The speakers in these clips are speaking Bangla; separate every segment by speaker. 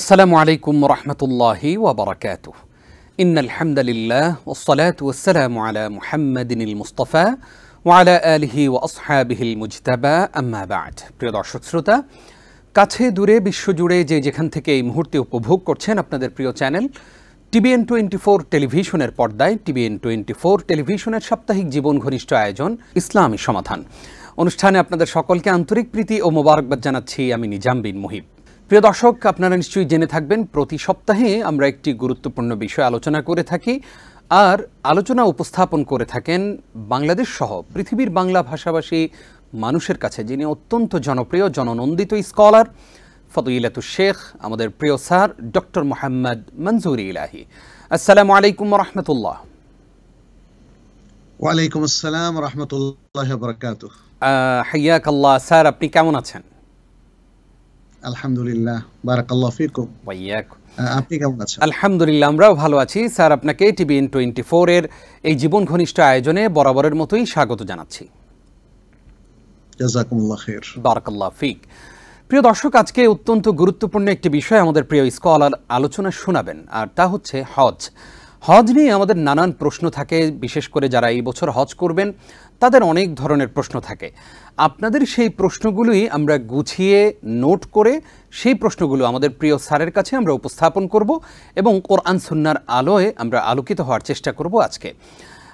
Speaker 1: السلام عليكم ورحمة الله وبركاته. إن الحمد لله والصلاة والسلام على محمد المصطفى وعلى آله وأصحابه المجتبى أما بعد. প্রিয় দর্শক শ্রোতা, কাছে দূরে বিশ্বজুড়ে যে যেখান থেকে এই মুহূর্তে উপভোগ করছেন আপনাদের প্রিয় চ্যানেল TBN24 টেলিভিশনের পর্দায় TBN24 টেলিভিশনের সাপ্তাহিক জীবন ঘনিষ্ঠ আয়োজন ইসলামী সমাধান অনুষ্ঠানে আপনাদের সকলকে আন্তরিক প্রীতি ও মোবারকবাদ জানাচ্ছি আমি নিজাম বিন মুহিব। প্রিয় দর্শক, আপনারা নিশ্চয়ই জেনে থাকবেন প্রতি সপ্তাহে আমরা একটি গুরুত্বপূর্ণ বিষয় আলোচনা করে থাকি, আর আলোচনা উপস্থাপন করে থাকেন বাংলাদেশ সহ পৃথিবীর বাংলা ভাষাভাষী মানুষের কাছে যিনি অত্যন্ত জনপ্রিয় জননন্দিত স্কলার ফদিলাতুশ শেখ আমাদের প্রিয় স্যার ডক্টর মোহাম্মদ মনজুরি ইলাহি। আসসালামু আলাইকুম ওয়া রাহমাতুল্লাহ।
Speaker 2: ওয়া আলাইকুম আসসালাম ওয়া রাহমাতুল্লাহি ওয়া বারাকাতুহু।
Speaker 1: হাইয়াকাল্লাহ স্যার, আপনি কেমন আছেন?
Speaker 2: আলহামদুলিল্লাহ, বারাকাল্লাহু ফিকুম।
Speaker 1: ওয়া ইয়াকুম।
Speaker 2: আপনি কেমন আছেন?
Speaker 1: আলহামদুলিল্লাহ, আমরাও ভালো আছি। স্যার, আপনাকে TBN24 এর এই জীবন ঘনিষ্ঠ আয়োজনে বরাবরের মতোই স্বাগত জানাচ্ছি।
Speaker 2: জাযাকুমুল্লাহ খাইর।
Speaker 1: বারাকাল্লাহু ফিক। প্রিয় দর্শক, আজকে অত্যন্ত গুরুত্বপূর্ণ একটি বিষয় আমাদের প্রিয় স্কলার আলোচনা শোনাবেন, আর তা হচ্ছে হজ। হজ নিয়ে আমাদের নানান প্রশ্ন থাকে, বিশেষ করে যারা এই বছর হজ করবেন তাদের অনেক ধরনের প্রশ্ন থাকে। আপনাদের সেই প্রশ্নগুলোই আমরা গুছিয়ে নোট করে সেই প্রশ্নগুলো আমাদের প্রিয় স্যারের কাছে আমরা উপস্থাপন করব এবং কোরআন সুন্নাহর আলোয় আমরা আলোকিত হওয়ার চেষ্টা করব। আজকে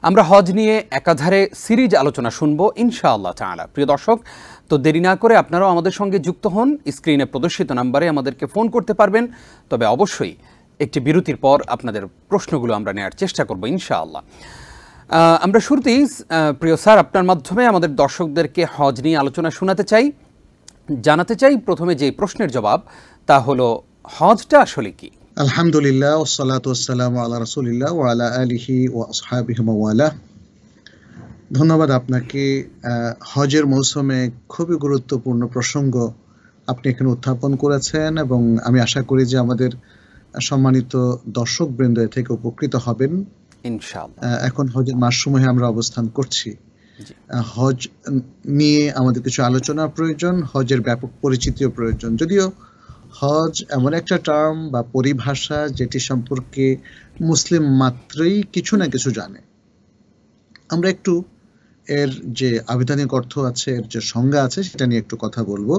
Speaker 1: আমরা হজ নিয়ে একাধারে সিরিজ আলোচনা শুনবো ইনশাআল্লাহ তাআলা। প্রিয় দর্শক, তো দেরি না করে আপনারাও আমাদের সঙ্গে যুক্ত হন। স্ক্রিনে প্রদর্শিত নাম্বারে আমাদেরকে ফোন করতে পারবেন, তবে অবশ্যই একটি বিরতির পর আপনাদের প্রশ্নগুলো আমরা নেওয়ার চেষ্টা করব ইনশাআল্লাহ। আমরা শুরুতেই প্রিয় স্যার আপনার মাধ্যমে আমাদের দর্শকদেরকে হজ নিয়ে আলোচনা শোনাতে চাই, জানাতে চাই প্রথমে যে প্রশ্নের জবাব, তা হলো হজটা আসলে কি?
Speaker 2: আলহামদুলিল্লাহ ওয়াসসালাতু ওয়াসসালামু আলা রাসূলিল্লাহ ওয়া আলা আলিহি ওয়া আসহাবিহি ওয়া ওয়ালা। ধন্যবাদ আপনাকে। হজের মৌসুমে খুবই গুরুত্বপূর্ণ প্রসঙ্গ আপনি এখানে উত্থাপন করেছেন এবং আমি আশা করি যে আমাদের সম্মানিত দর্শকবৃন্দ এ থেকে উপকৃত হবেন
Speaker 1: ইনশাআল্লাহ।
Speaker 2: এখন হজের মাস সমূহে আমরা অবস্থান করছি। হজ নিয়ে আমাদের কিছু আলোচনার প্রয়োজন, হজের ব্যাপক পরিচিতিও প্রয়োজন। যদিও হজ এমন একটা টার্ম বা পরিভাষা যেটি সম্পর্কে মুসলিম মাত্রই কিছু না কিছু জানে। আমরা একটু এর যে আবিধানিক অর্থ আছে, এর যে সংজ্ঞা আছে সেটা নিয়ে একটু কথা বলবো।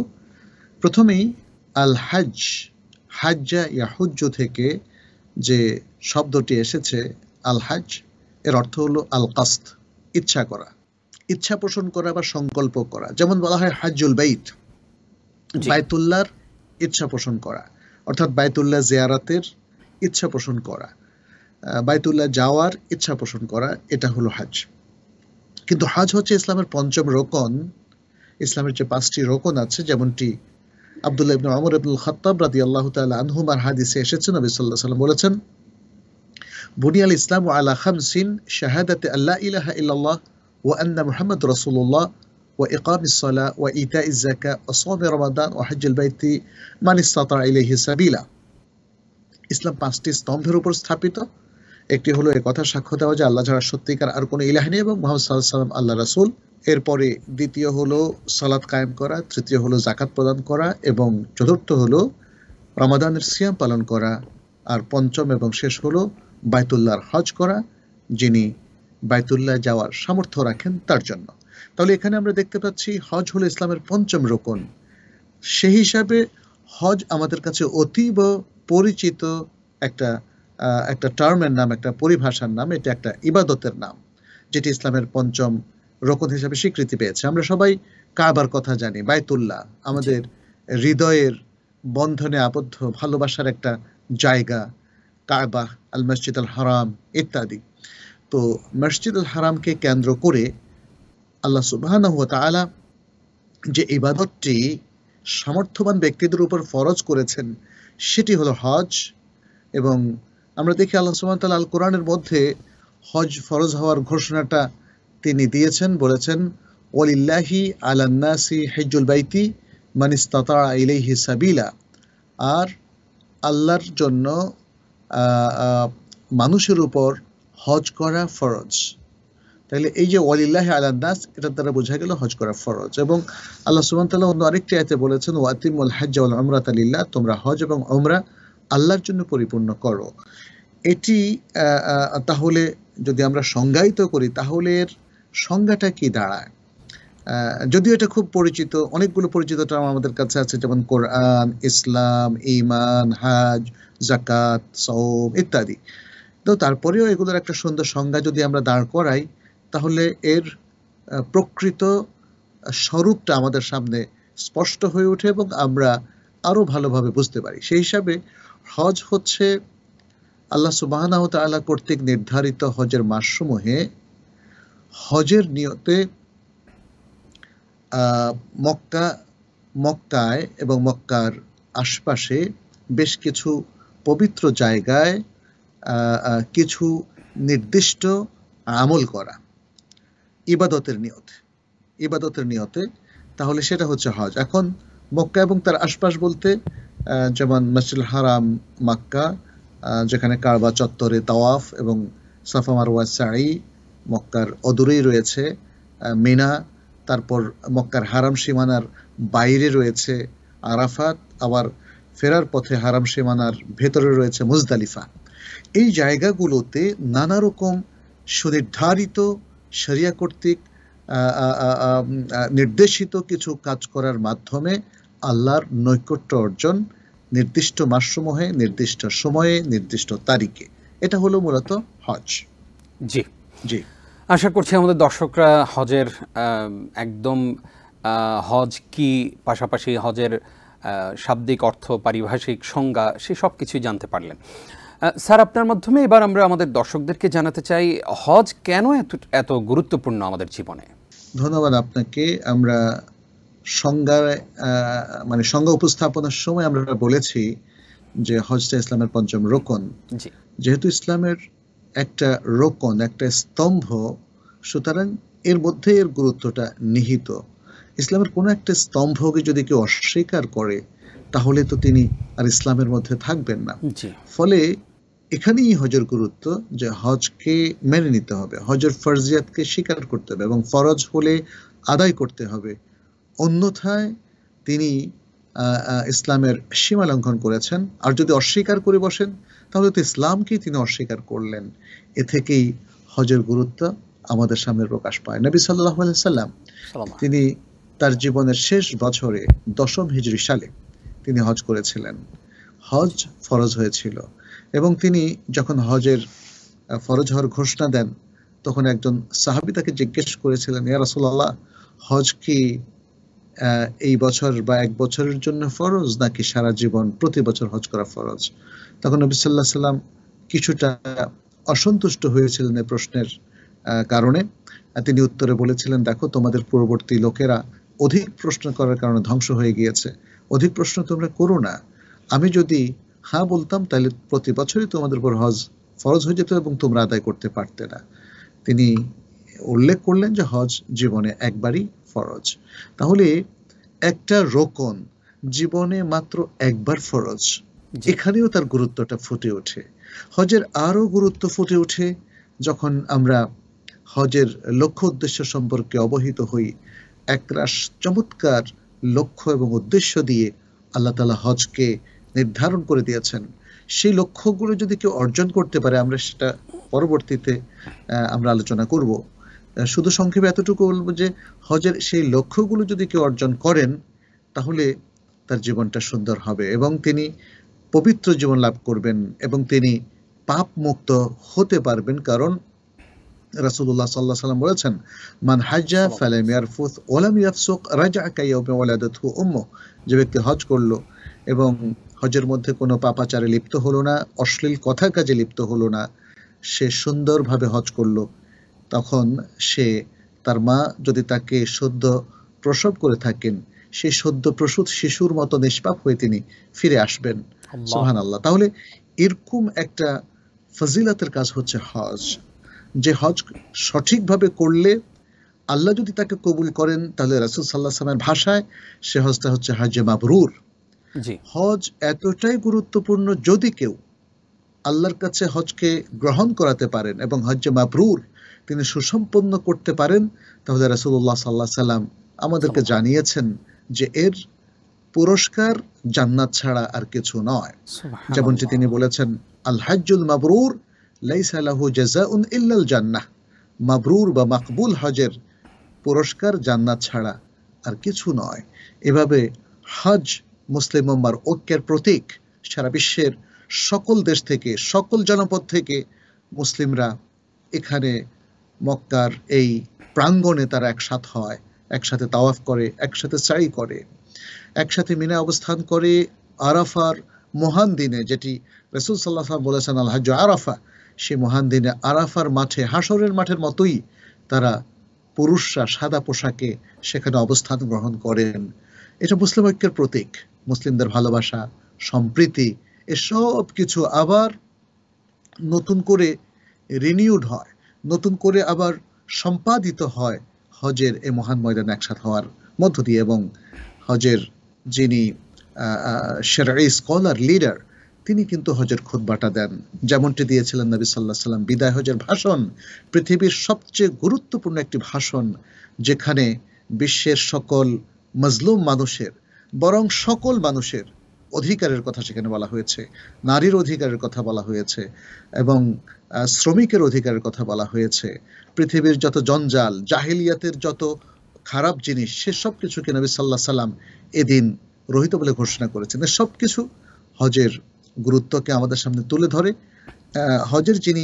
Speaker 2: প্রথমেই আল হজ, হাজ্জা ইয়াহুজ্জু থেকে যে শব্দটি এসেছে আল হজ, এর অর্থ হলো আল কাসদ, ইচ্ছা করা, ইচ্ছা পোষণ করা বা সংকল্প করা। যেমন বলা হয় হাজ্জুল বাইত, বাইতুল্লাহর ইচ্ছা পোষণ করা, অর্থাৎ বাইতুল্লাহ জিয়ারাতের ইচ্ছা পোষণ করা, বাইতুল্লাহ যাওয়ার ইচ্ছা পোষণ করা, এটা হলো হজ। কিন্তু হজ হচ্ছে ইসলামের পঞ্চম রোকন। ইসলামের যে 5টি রোকন আছে, যেমনটি আব্দুল্লাহ ইবনে ওমর ইবনুল খাত্তাব রাদিয়াল্লাহু তাআলা আনহুমার হাদিসে এসেছে, নবী সাল্লাল্লাহু আলাইহি ওয়াসাল্লাম বলেছেন, বুনিয়াল ইসলামু আলা খামসিন শাহাদাতি আল্লা ইলাহা ইল্লাল্লাহ ওয়া আন্না মুহাম্মাদুর রাসূলুল্লাহ ওয়া ইকামিস সালাহ ওয়া ইতাইজ যাকাত ওয়া সাওমি রমাদান ওয়া হজ্জুল বাইতি মান ইসতাতা ইলাইহি সাবিলা। ইসলাম 5টি স্তম্ভের উপর স্থাপিত। একটি হলো এই কথা সাক্ষ্য দেওয়া যে আল্লাহ ছাড়া সত্যিকার আর কোনো ইলাহ নেই এবং মুহাম্মদ সাল্লাল্লাহু আলাইহি ওয়াসাল্লাম আল্লাহর রাসূল। এরপরে দ্বিতীয় হলো সালাত কায়েম করা, তৃতীয় হলো যাকাত প্রদান করা এবং চতুর্থ হলো রমাদানের সিয়াম পালন করা, আর পঞ্চম এবং শেষ হলো বাইতুল্লাহর হজ করা, যিনি বাইতুল্লাহ যাওয়ার সামর্থ্য রাখেন তার জন্য। তাহলে এখানে আমরা দেখতে পাচ্ছি হজ হলো ইসলামের পঞ্চম রোকন। সেই হিসাবে হজ আমাদের কাছে অতীব পরিচিত একটা টার্মের নাম, একটা পরিভাষার নাম। এটা একটা ইবাদতের নাম যেটি ইসলামের পঞ্চম রোকন হিসাবে স্বীকৃতি পেয়েছে। আমরা সবাই কাবার কথা জানি, বাইতুল্লাহ আমাদের হৃদয়ের বন্ধনে আবদ্ধ ভালোবাসার একটা জায়গা, কাবা, আল মসজিদ আল হারাম ইত্যাদি। তো মসজিদ আল হারামকে কেন্দ্র করে আল্লাহ সুবহানাহু ওয়া তাআলা যে ইবাদতটি সামর্থ্যবান ব্যক্তিদের উপর ফরজ করেছেন সেটি হলো হজ। এবং আমরা দেখি আল্লাহ সুবহানাহু ওয়া তাআলা আল কোরআনের মধ্যে হজ ফরজ হওয়ার ঘোষণাটা তিনি দিয়েছেন, বলেছেন ওয়ালিল্লাহি আলান নাসি হিজ্জুল বাইতি মান ইসতাতা ইলাইহি সাবিলা। আর আল্লাহর জন্য মানুষের উপর হজ করা ফরজ। তাহলে এই যে ওয়ালিল্লাহি আলান নাস, এটার দ্বারা বোঝা গেল হজ করা ফরজ। এবং আল্লাহ সুবহানাহু ওয়া তাআলা অন্য আরেকটি আয়াতে বলেছেন ওয়াতিমুল হজ্জ ওয়াল উমরাতা লিল্লাহ, তোমরা হজ এবং উমরা আল্লাহর জন্য পরিপূর্ণ করো। এটি তাহলে যদি আমরা সংজ্ঞায়িত করি তাহলে এর সংজ্ঞাটা কি দাঁড়ায়? যদিও এটা খুব পরিচিত, অনেকগুলো পরিচিত টার্ম আমাদের কাছে আছে, যেমন কোরআন, ইসলাম, ঈমান, হজ, যাকাত, সওম ইত্যাদি। তো তারপরেও এগুলোর একটা সুন্দর সংজ্ঞা যদি আমরা দাঁড় করাই তাহলে এর প্রকৃত স্বরূপটা আমাদের সামনে স্পষ্ট হয়ে ওঠে এবং আমরা আরো ভালোভাবে বুঝতে পারি। সেই হিসাবে হজ হচ্ছে আল্লাহ সুবহানাহু ওয়া তাআলা কর্তৃক নির্ধারিত হজের মাসসমূহে হজের নিয়তে মক্কায় এবং মক্কার আশপাশে বেশ কিছু পবিত্র জায়গায় কিছু নির্দিষ্ট আমল করা ইবাদতের নিয়তে, তাহলে সেটা হচ্ছে হজ। এখন মক্কা এবং তার আশপাশ বলতে যেমন মসজিদুল হারাম মক্কা, যেখানে কাবা চত্বরে তাওয়াফ এবং সাফা মারওয়া সাই, মক্কার অদূরেই রয়েছে মিনা, তারপর মক্কার হারাম সীমানার বাইরে রয়েছে আরাফাত, আবার ফেরার পথে হারাম সীমানার ভেতরে রয়েছে মুজদালিফা। এই জায়গাগুলোতে নানা রকম সুনির্ধারিত শরিয়া কর্তৃক নির্দেশিত কিছু কাজ করার মাধ্যমে আল্লাহর নৈকট্য অর্জন, নির্দিষ্ট মাসসমূহে, নির্দিষ্ট সময়ে, নির্দিষ্ট তারিখে। এটা হলো মূলত হজ।
Speaker 1: জি
Speaker 2: জি,
Speaker 1: আশা করছি আমাদের দর্শকরা হজের একদম হজ কি, পাশাপাশি হজের শাব্দিক অর্থ, পারিভাষিক সংজ্ঞা, সে সব কিছুই জানতে পারলেন। স্যার, আপনার মাধ্যমে এবার আমরা আমাদের দর্শকদেরকে জানাতে চাই হজ কেন এত গুরুত্বপূর্ণ আমাদের জীবনে।
Speaker 2: ধন্যবাদ আপনাকে। আমরা সংজ্ঞা উপস্থাপনের সময় আমরা বলেছি যে হজটা ইসলামের পঞ্চম রোকন। যেহেতু ইসলামের একটা রোকন, একটা স্তম্ভ, সুতরাং এর মধ্যে এর গুরুত্বটা নিহিত। ইসলামের কোনো একটা স্তম্ভকে যদি কেউ অস্বীকার করে তাহলে তো তিনি আর ইসলামের মধ্যে থাকবেন না। ফলে এখানেই হজের গুরুত্ব, যে হজকে মেনে নিতে হবে, হজের ফরজিয়াতকে স্বীকার করতে হবে এবং ফরজ হলে আদায় করতে হবে। অন্যথায় তিনি ইসলামের সীমা লঙ্ঘন করেছেন। আর যদি অস্বীকার করে বসেন তাহলে তো ইসলামকেই তিনি অস্বীকার করলেন। এ থেকেই হজের গুরুত্ব আমাদের সামনে প্রকাশ পায়। নবী সাল্লাল্লাহু আলাইহি সাল্লাম তিনি তার জীবনের শেষ বছরে 10ম হিজরি সালে তিনি হজ করেছিলেন। হজ ফরজ হয়েছিল এবং তিনি যখন হজের ফরজ হওয়ার ঘোষণা দেন তখন একজন সাহাবী তাকে জিজ্ঞেস করেছিলেন, ইয়া রাসূলুল্লাহ, হজ কি এই বছর বা এক বছরের জন্য ফরজ নাকি সারা জীবন প্রতি বছর হজ করা ফরজ? তখন নবী সাল্লাল্লাহু আলাইহি সাল্লাম কিছুটা অসন্তুষ্ট হয়েছিলেন এই প্রশ্নের কারণে। তিনি উত্তরে বলেছিলেন, দেখো, তোমাদের পূর্ববর্তী লোকেরা অধিক প্রশ্ন করার কারণে ধ্বংস হয়ে গিয়েছে, অধিক প্রশ্ন তোমরা করো না। আমি যদি হ্যাঁ বলতাম তাহলে প্রতি বছরই তোমাদের উপর হজ ফরজ হয়ে যেত এবং তোমরা আদায় করতে পারতে না। তিনি উল্লেখ করলেন যে হজ জীবনে একবারই ফরজ। তাহলে একটা রোকন জীবনে মাত্র একবার ফরজ, এখানেও তার গুরুত্বটা ফুটে ওঠে। হজের আরো গুরুত্ব ফুটে ওঠে যখন আমরা হজের লক্ষ্য উদ্দেশ্য সম্পর্কে অবহিত হই। একরাশ চমৎকার লক্ষ্য এবং উদ্দেশ্য দিয়ে আল্লাহ তাআলা হজকে নির্ধারণ করে দিয়েছেন। সেই লক্ষ্যগুলো যদি কেউ অর্জন করতে পারে, আমরা সেটা পরবর্তীতে আমরা আলোচনা করব। শুধু সংক্ষেপে এতটুকু বলবো যে হজের সেই লক্ষ্যগুলো যদি কেউ অর্জন করেন তাহলে তার জীবনটা সুন্দর হবে এবং তিনি পবিত্র জীবন লাভ করবেন এবং তিনি পাপ মুক্ত হতে পারবেন। কারণ রাসূলুল্লাহ সাল্লাল্লাহু আলাইহি ওয়াসাল্লাম বলেছেন, মান হাজ্জা ফালাম ইয়ারফুস ওয়া লাম ইয়াফসুক রাজা'a কায়াউমা ওয়ালাদাতহু উম্মুহ। যে ব্যক্তি হজ করলো এবং হজের মধ্যে কোনো পাপাচারে লিপ্ত হলো না, অশ্লীল কথা কাজে লিপ্ত হলো না, সে সুন্দরভাবে হজ করলো, তখন সে, তার মা যদি তাকে সদ্য প্রসব করে থাকেন, সেই সদ্য প্রসূত শিশুর মতো নিষ্পাপ হয়ে তিনি ফিরে আসবেন। সুবহানাল্লাহ। তাহলে এরকম একটা ফজিলতের কাজ হচ্ছে হজ, যে হজ সঠিকভাবে করলে আল্লাহ যদি তাকে কবুল করেন তাহলে রাসূল সাল্লাল্লাহু আলাইহি ওয়াসাল্লামের ভাষায় সে হজটা হচ্ছে হজ্জে মাবরুর। হজ এতটাই গুরুত্বপূর্ণ, যদি কেউ আল্লাহর কাছে হজকে গ্রহণ করাতে পারেন এবং হজ্জে মাবরুর তিনি সুসম্পন্ন করতে পারেন, তাহলে রাসূলুল্লাহ সাল্লাল্লাহু আলাইহি ওয়াসাল্লাম আমাদেরকে জানিয়েছেন যে এর পুরস্কার জান্নাত ছাড়া আর কিছু নয়। যেমনটি তিনি বলেছেন, আল হাজ্জুল মাবরুর লাইসা লাহু জাযাউন ইল্লাল জান্নাহ, মাবরুর বা মাকবুল হজের পুরস্কার জান্নাত ছাড়া আর কিছু নয়। এভাবে হজ মুসলিম উম্মার ঐক্যের প্রতীক। সারা বিশ্বের সকল দেশ থেকে, সকল জনপদ থেকে মুসলিমরা এখানে মক্কার এই প্রাঙ্গণে তারা একসাথ হয়, একসাথে তাওয়াফ করে, একসাথে সাই করে, একসাথে মিনায় অবস্থান করে। আরাফার মহান দিনে, যেটি রাসূল সাল্লাল্লাহু আলাইহি ওয়াসাল্লাম বলেছেন আল হজ্জু আরাফা, সেই মহান দিনে আরাফার মাঠে, হাসরের মাঠের মতোই তারা পুরুষরা সাদা পোশাকে সেখানে অবস্থান গ্রহণ করেন। এটা মুসলিম ঐক্যের প্রতীক। মুসলিমদের ভালোবাসা, সম্প্রীতি, এসব কিছু আবার নতুন করে রিনিউড হয়, নতুন করে আবার সম্পাদিত হয় হজের এই মহান ময়দানে একসাথ হওয়ার মধ্য দিয়ে। এবং হজের যিনি শরঈ স্কলার লিডার, তিনি কিন্তু হজের খুতবাটা দেন, যেমনটি দিয়েছিলেন নবী সাল্লাল্লাহু আলাইহি ওয়াসাল্লাম। বিদায় হজের ভাষণ পৃথিবীর সবচেয়ে গুরুত্বপূর্ণ একটি ভাষণ, যেখানে বিশ্বের সকল মজলুম মানুষের, বরং সকল মানুষের অধিকারের কথা সেখানে বলা হয়েছে, নারীর অধিকারের কথা বলা হয়েছে, এবং শ্রমিকের অধিকারের কথা বলা হয়েছে। পৃথিবীর যত জঞ্জাল, জাহিলিয়াতের যত খারাপ জিনিস, সেসব কিছুকে নবী সাল্লাল্লাহু আলাইহি ওয়াসাল্লাম এদিন রহিত বলে ঘোষণা করেছেন। সব কিছু হজের গুরুত্বকে আমাদের সামনে তুলে ধরে। হজের যিনি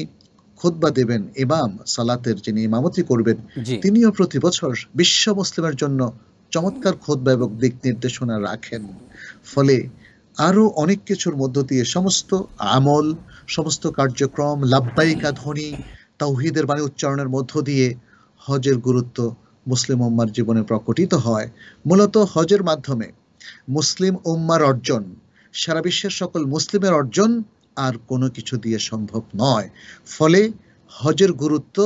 Speaker 2: খুতবা দেবেন, ইমাম, সালাতের যিনি ইমামতি করবেন, তিনিও প্রতি বছর বিশ্ব মুসলিমের জন্য চমৎকার খুতবা এবং দিক নির্দেশনা রাখেন। ফলে আরো অনেক কিছুর মধ্য দিয়ে সমস্ত আমল, সমস্ত কার্যক্রম, লাব্বাইকা ধ্বনি, তাওহীদের বাণী উচ্চারণের মধ্য দিয়ে হজের গুরুত্ব মুসলিম উম্মার জীবনে প্রকটিত হয়। মূলত হজের মাধ্যমে মুসলিম উম্মার অর্জন, সারা বিশ্বের সকল মুসলিমের অর্জন আর কোনো কিছু দিয়ে সম্ভব নয়। ফলে হজের গুরুত্ব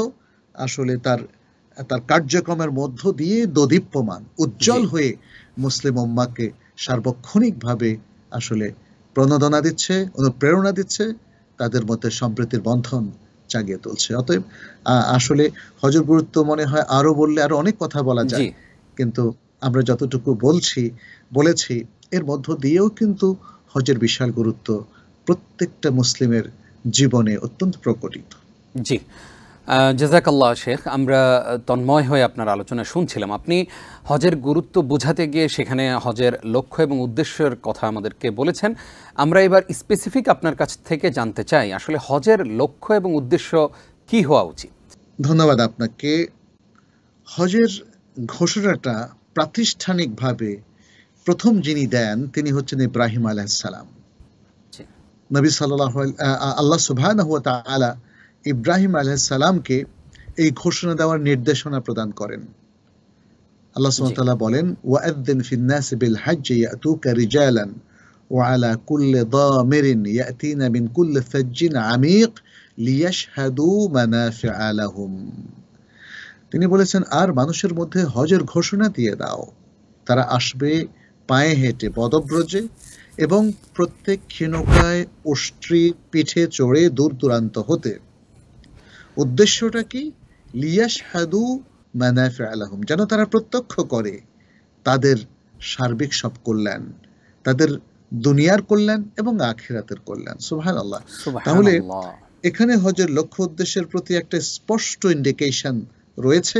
Speaker 2: আসলে তার কার্যক্রমের মধ্য দিয়ে দোদীপ্যমান, উজ্জ্বল হয়ে মুসলিম উম্মাকে সার্বক্ষণিকভাবে আসলে প্রণোদনা দিচ্ছে, অনুপ্রেরণা দিচ্ছে, তাদের মধ্যে সম্প্রীতির বন্ধন জাগিয়ে তুলছে। অতএব আসলে হজের গুরুত্ব মনে হয় আরো বললে আরো অনেক কথা বলা যায়, কিন্তু আমরা যতটুকু বলেছি এর মধ্য দিয়েও কিন্তু হজের বিশাল গুরুত্ব প্রত্যেকটা মুসলিমের জীবনে অত্যন্ত প্রকটিত।
Speaker 1: জি, জাযাকাল্লাহ শেখ। আমরা তন্ময় হয়ে আপনার আলোচনা শুনছিলাম। আপনি হজের গুরুত্ব বোঝাতে গিয়ে সেখানে হজের লক্ষ্য এবং উদ্দেশ্যের কথা আমাদেরকে বলেছেন। আমরা এবার স্পেসিফিক আপনার কাছ থেকে জানতে চাই, আসলে হজের লক্ষ্য এবং উদ্দেশ্য কি হওয়া উচিত?
Speaker 2: ধন্যবাদ আপনাকে। হজের ঘোষণাটা প্রাতিষ্ঠানিকভাবে প্রথম যিনি দেন তিনি হচ্ছেন ইব্রাহিম আলাইহিস সালাম। নবী সাল্লাল্লাহু আল্লাহ সুবহানাহু ওয়া তাআলা ইব্রাহিম আলাইহিস সালামকে এই ঘোষণা দেওয়ার নির্দেশনা প্রদান করেন। আল্লাহ সুবহানাহু ওয়া তাআলা বলেন, ওয়া'আযযিন ফিন নাসি বিল হাজ্জি ইয়াতুকা রিজালান ওয়া আলা কুল্লি দামিরিন ইয়াতিনা মিন কুল্লি ফাজ্জিন আমীক লিয়াশহাদু মানাফিআ লাহুম। তিনি বলেছেন, আর মানুষের মধ্যে হজের ঘোষণা দিয়ে দাও, তারা আসবে পায়ে হেঁটে, পদব্রজে, এবং প্রত্যেক ক্ষীণকায় অষ্ট্রী পিঠে চড়ে দূর দূরান্ত হতে। উদ্দেশ্যটা কি? লিয়াশহাদু মানাফিআ লাহুম, যেন তারা প্রত্যক্ষ করে তাদের সার্বিক সব কল্যাণ, তাদের দুনিয়ার কল্যাণ এবং আখিরাতের কল্যাণ। সুবহানাল্লাহ। তাহলে এখানে হজের লক্ষ্য উদ্দেশ্যের প্রতি একটা স্পষ্ট ইন্ডিকেশন রয়েছে।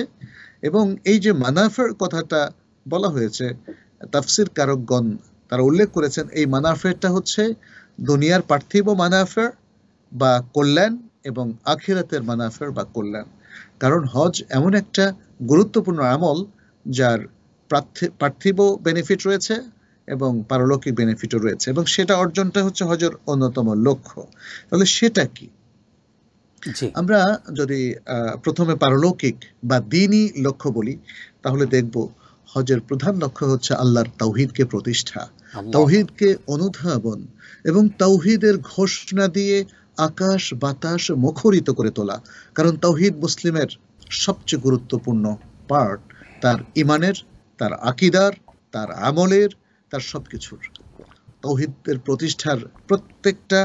Speaker 2: এবং এই যে মানাফের কথাটা বলা হয়েছে, তাফসির কারকগণ তারা উল্লেখ করেছেন, এই মানাফেরটা হচ্ছে দুনিয়ার পার্থিব মানাফের বা কল্যাণ এবং আখিরাতের মানাফের বা কল্যাণ। কারণ হজ এমন একটা গুরুত্বপূর্ণ আমল যার পার্থিব বেনিফিট রয়েছে এবং পারলৌকিক বেনিফিটও রয়েছে, এবং সেটা অর্জনটা হচ্ছে হজের অন্যতম লক্ষ্য। তাহলে সেটা কি? আমরা যদি প্রথমে পারলৌকিক বা দ্বীনি লক্ষ্য বলি, তাহলে দেখব হজের প্রধান লক্ষ্য হচ্ছে আল্লাহর তাওহীদকে প্রতিষ্ঠা, তাওহীদকে অনুধাবন এবং তাওহীদের ঘোষণা দিয়ে আকাশ বাতাস মুখরিত করে তোলা। কারণ তাওহীদ মুসলিমের সবচেয়ে গুরুত্বপূর্ণ পার্ট, তার ইমানের, তার আকীদার, তার আমলের, তার সবকিছুর। তাওহীদের প্রতিষ্ঠার প্রত্যেকটা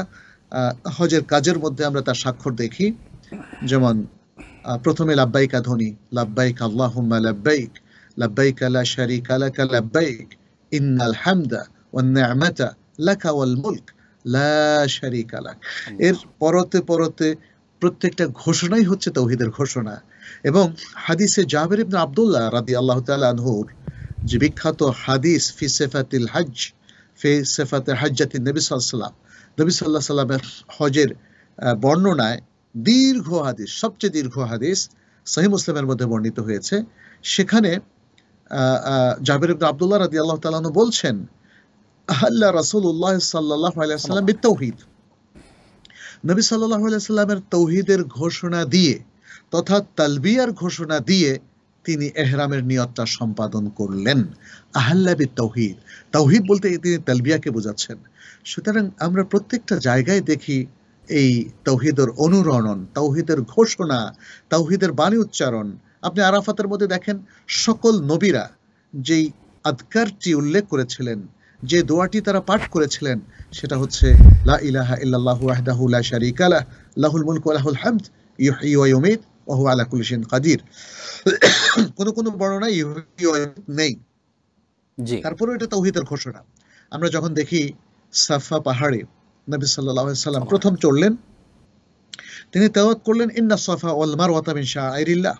Speaker 2: হজের কাজের মধ্যে আমরা তার স্বাক্ষর দেখি। যেমন প্রথমে লাব্বাইকা ধ্বনি, লাব্বাইক আল্লাহুম্মা লাব্বাইক, লাব্বাইক লা শারীকা লাকা লাব্বাইক, ইন্নাল হামদা ওয়ান নি'মাতা লাকা ওয়াল মুলক লা শারীকা লাক। এর পরতে পরতে প্রত্যেকটা ঘোষণাই হচ্ছে তাওহীদের ঘোষণা। এবং হাদিসে জাবের ইবনে আব্দুল্লাহ রাদিয়াল্লাহু তাআলা আনহুর যে বিখ্যাত হাদিস ফি সিফাতিল হজ, ফি সিফাতে হজ্জাতিন নবী সাল্লাল্লাহু আলাইহি ওয়াসাল্লাম, নবী সাল্লাল্লাহু আলাইহি ওয়াসাল্লামের হজের বর্ণনায় দীর্ঘ হাদিস, সবচেয়ে দীর্ঘ হাদিস সহিহ মুসলিমের মধ্যে বর্ণিত হয়েছে। সেখানে জাবের ইবনে আব্দুল্লাহ রাদিয়াল্লাহু তাআলা আনহু বলছেন, আহাল্লা রাসূলুল্লাহ সাল্লাল্লাহু আলাইহি ওয়াসাল্লাম বিত-তাওহীদ, নবী সাল্লাল্লাহু আলাইহি ওয়াসাল্লামের তাওহীদের ঘোষণা দিয়ে তথা তালবিয়ার ঘোষণা দিয়ে তিনি ইহরামের নিয়তটা সম্পাদন করলেন। আহাল্লা বিত-তাওহীদ, তাওহীদ বলতে তিনি তালবিয়াকে বোঝাচ্ছেন। সুতরাং আমরা প্রত্যেকটা জায়গায় দেখি এই তাওহীদের অনুরণন, তাওহীদের ঘোষণা, তাওহীদের বাণী উচ্চারণ। আপনি আরাফাতের মধ্যে দেখেন সকল নবীরা যেই আযকারটি উল্লেখ করেছিলেন, যে দোয়াটি তারা পাঠ করেছিলেন, সেটা হচ্ছে লা ইলাহা ইল্লাল্লাহু ওয়াহদাহু লা শারীকা লাহু লাহুল মুলকু ওয়া লাহুল হামদ ইউহয়ী ওয়া ইউমীত ওয়া হুয়া আলা কুল্লি শাইইন কাদির। কোন বর্ণনায় ইউহয়ী ওয়া ইউমীত নেই। তারপরে এটা তাওহীদের ঘোষণা। আমরা যখন দেখি সাফা পাহাড়ে নবী সাল্লাল্লাহু আলাইহি ওয়াসাল্লাম প্রথম চড়লেন, তিনি তেলাওয়াত করলেন ইন্নাস সাফা ওয়াল মারওয়াতা মিন শাআইরিল্লাহ।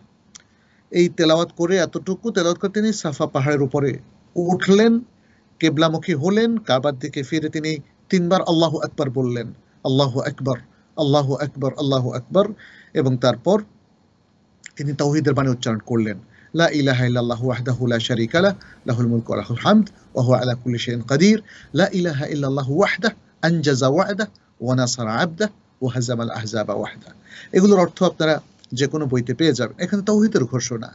Speaker 2: এই তেলাওয়াত করে, এতটুকু তেলাওয়াত করে তিনি সাফা পাহাড়ের উপরে উঠলেন, কিবলামুখী হলেন, কাবার দিকে ফিরে তিনি তিনবার আল্লাহু আকবার বললেন, আল্লাহু আকবার, আল্লাহু আকবার, আল্লাহু আকবার। এবং তারপর তিনি তাওহীদের বাণী উচ্চারণ করলেন, লা ইলাহা ইল্লাল্লাহু ওয়াহদাহু লা শারীকা লাহু লাহুল মুলকু ওয়া লাহুল হামদ ওয়া হুয়া আলা কুল্লি শাইইন কাদির, লা ইলাহা ইল্লাল্লাহু ওয়াহদাহু আনজাযা ওয়া'দাহু ওয়া নাসারা 'আবদাহু ওয়া হাযামাল আহজাবা ওয়াহদাহু। এগুলোর অর্থ আপনারা যে কোনো বইতে পেয়ে যাবেন। এখানে তাওহীদের ঘোষণা।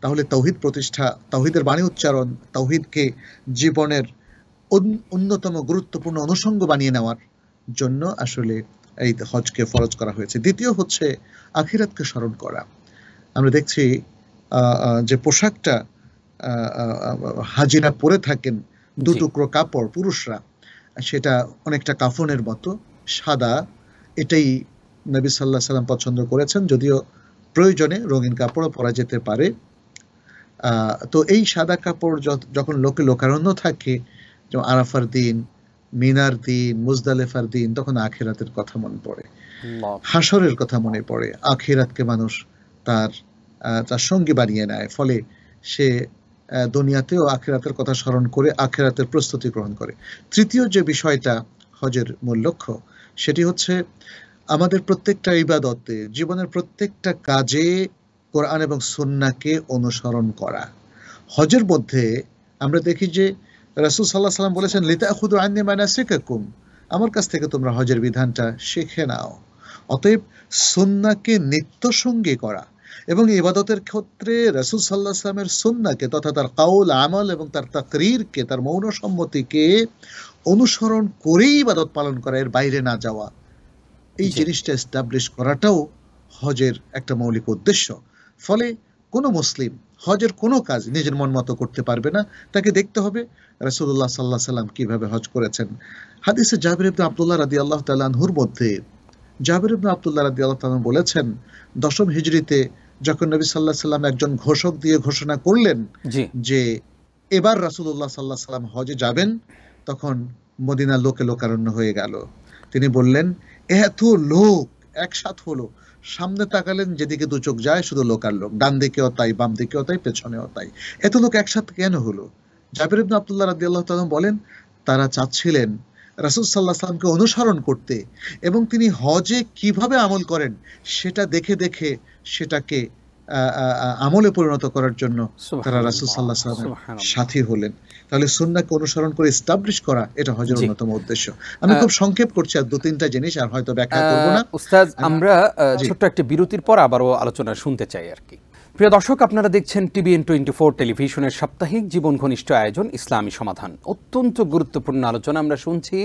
Speaker 2: তাহলে তাওহীদ প্রতিষ্ঠা, তাওহীদের বাণী উচ্চারণ, তাওহীদকে জীবনের অন্যতম গুরুত্বপূর্ণ অনুষঙ্গ বানিয়ে নেওয়ার জন্য আসলে এই হজকে ফরজ করা হয়েছে। দ্বিতীয় হচ্ছে আখিরাতকে স্মরণ করা। আমরা দেখছি যে পোশাকটা হাজিরা পরে থাকেন, দুটুকরো কাপড় পুরুষরা, সেটা অনেকটা কাফনের মতো সাদা। এটাই নবী সাল্লাল্লাহু আলাইহি ওয়াসাল্লাম পছন্দ করেছেন, যদিও প্রয়োজনে রঙিন কাপড়ও পরা যেতে পারে। তো এই সাদা কাপড় যখন লোকারণ্য থাকে, যেমন আরাফার দিন, মিনার দিন, মুজদালিফার দিন, তখন আখিরাতের কথা মনে পড়ে, হাসরের কথা মনে পড়ে। আখিরাতকে মানুষ তার সঙ্গী বানিয়ে নেয়, ফলে সে দুনিয়াতেও আখিরাতের কথা স্মরণ করে আখিরাতের প্রস্তুতি গ্রহণ করে। তৃতীয় যে বিষয়টা হজের মূল লক্ষ্য, সেটি হচ্ছে আমাদের প্রত্যেকটা ইবাদতে, জীবনের প্রত্যেকটা কাজে কোরআন এবং সুন্নাহকে অনুসরণ করা। হজের মধ্যে আমরা দেখি যে রাসূল সাল্লাল্লাহু আলাইহি ওয়াসাল্লাম বলেছেন, লিতাখুযু আন্নী মানাসিকাকুম, আমার কাছ থেকে তোমরা হজের বিধানটা শিখে নাও। অতএব সুন্নাহকে নিত্যসঙ্গী করা এবং ইবাদতের ক্ষেত্রে রাসূল সাল্লাল্লাহু আলাইহি ওয়াসাল্লামের সুন্নাহকে তথা তার কাউল, আমল এবং তার তাকরীরকে, তার মৌন সম্মতিকে অনুসরণ করেই ইবাদত পালন করা, এর বাইরে না যাওয়া, এই জিনিসটা এস্টাবলিশ করাটাও হজের একটা মৌলিক উদ্দেশ্য। ফলে কোনো মুসলিম হজের কোনো কাজ নিজের মন মতো করতে পারবে না, তাকে দেখতে হবে রাসূলুল্লাহ সাল্লাল্লাহু আলাইহি ওয়াসাল্লাম কিভাবে হজ করেছেন। হাদিসে জাবির ইবনে আব্দুল্লাহ রাদিয়াল্লাহু তাআলা আনহুর মধ্যে জাবির ইবনে আব্দুল্লাহ রাদিয়াল্লাহু তাআলা বলেছেন, 10ম হিজরিতে যখন নবী সাল্লাল্লাহু আলাইহি ওয়াসাল্লাম একজন ঘোষক দিয়ে ঘোষণা করলেন যে এবার রাসূলুল্লাহ সাল্লাল্লাহু আলাইহি ওয়াসাল্লাম হজে যাবেন, তখন মদিনা লোকারণ্য হয়ে গেল। তিনি বললেন, এত লোক একসাথ হলো, সামনে তাকালেন, যেদিকে দু চোখ যায় শুধু লোক আর লোক, ডান দিকেও তাই, বাম দিকেও তাই, পেছনেও তাই। এত লোক একসাথে কেন হলো? জাবির ইবনে আব্দুল্লাহ রাদিয়াল্লাহু তাআলা বলেন, তারা চাচ্ছিলেন রাসূল সাল্লাল্লাহু আলাইহি ওয়াসাল্লামকে অনুসরণ করতে এবং তিনি হজে কিভাবে আমল করেন সেটা দেখে দেখে সেটাকে আমলে পরিণত করার জন্য তারা রাসূল সাল্লাল্লাহু আলাইহি ওয়াসাল্লামের সাথী হলেন। তাহলে সুন্নাহকে অনুসরণ করে এস্টাবলিশ করা, এটা হজের অন্যতম উদ্দেশ্য। আমি খুব সংক্ষেপ করছি, আর 2-3টা জিনিস আর হয়তো ব্যাখ্যা করব না।
Speaker 1: উস্তাদ, আমরা ছোট্ট একটা বিরতির পর আবারও আলোচনা শুনতে চাই আর কি। প্রিয় দর্শক, আপনারা দেখছেন TVN 24 টেলিভিশনের সাপ্তাহিক জীবন ঘনিষ্ঠ আয়োজন ইসলামী সমাধান। অত্যন্ত গুরুত্বপূর্ণ আলোচনা আমরা শুনছি,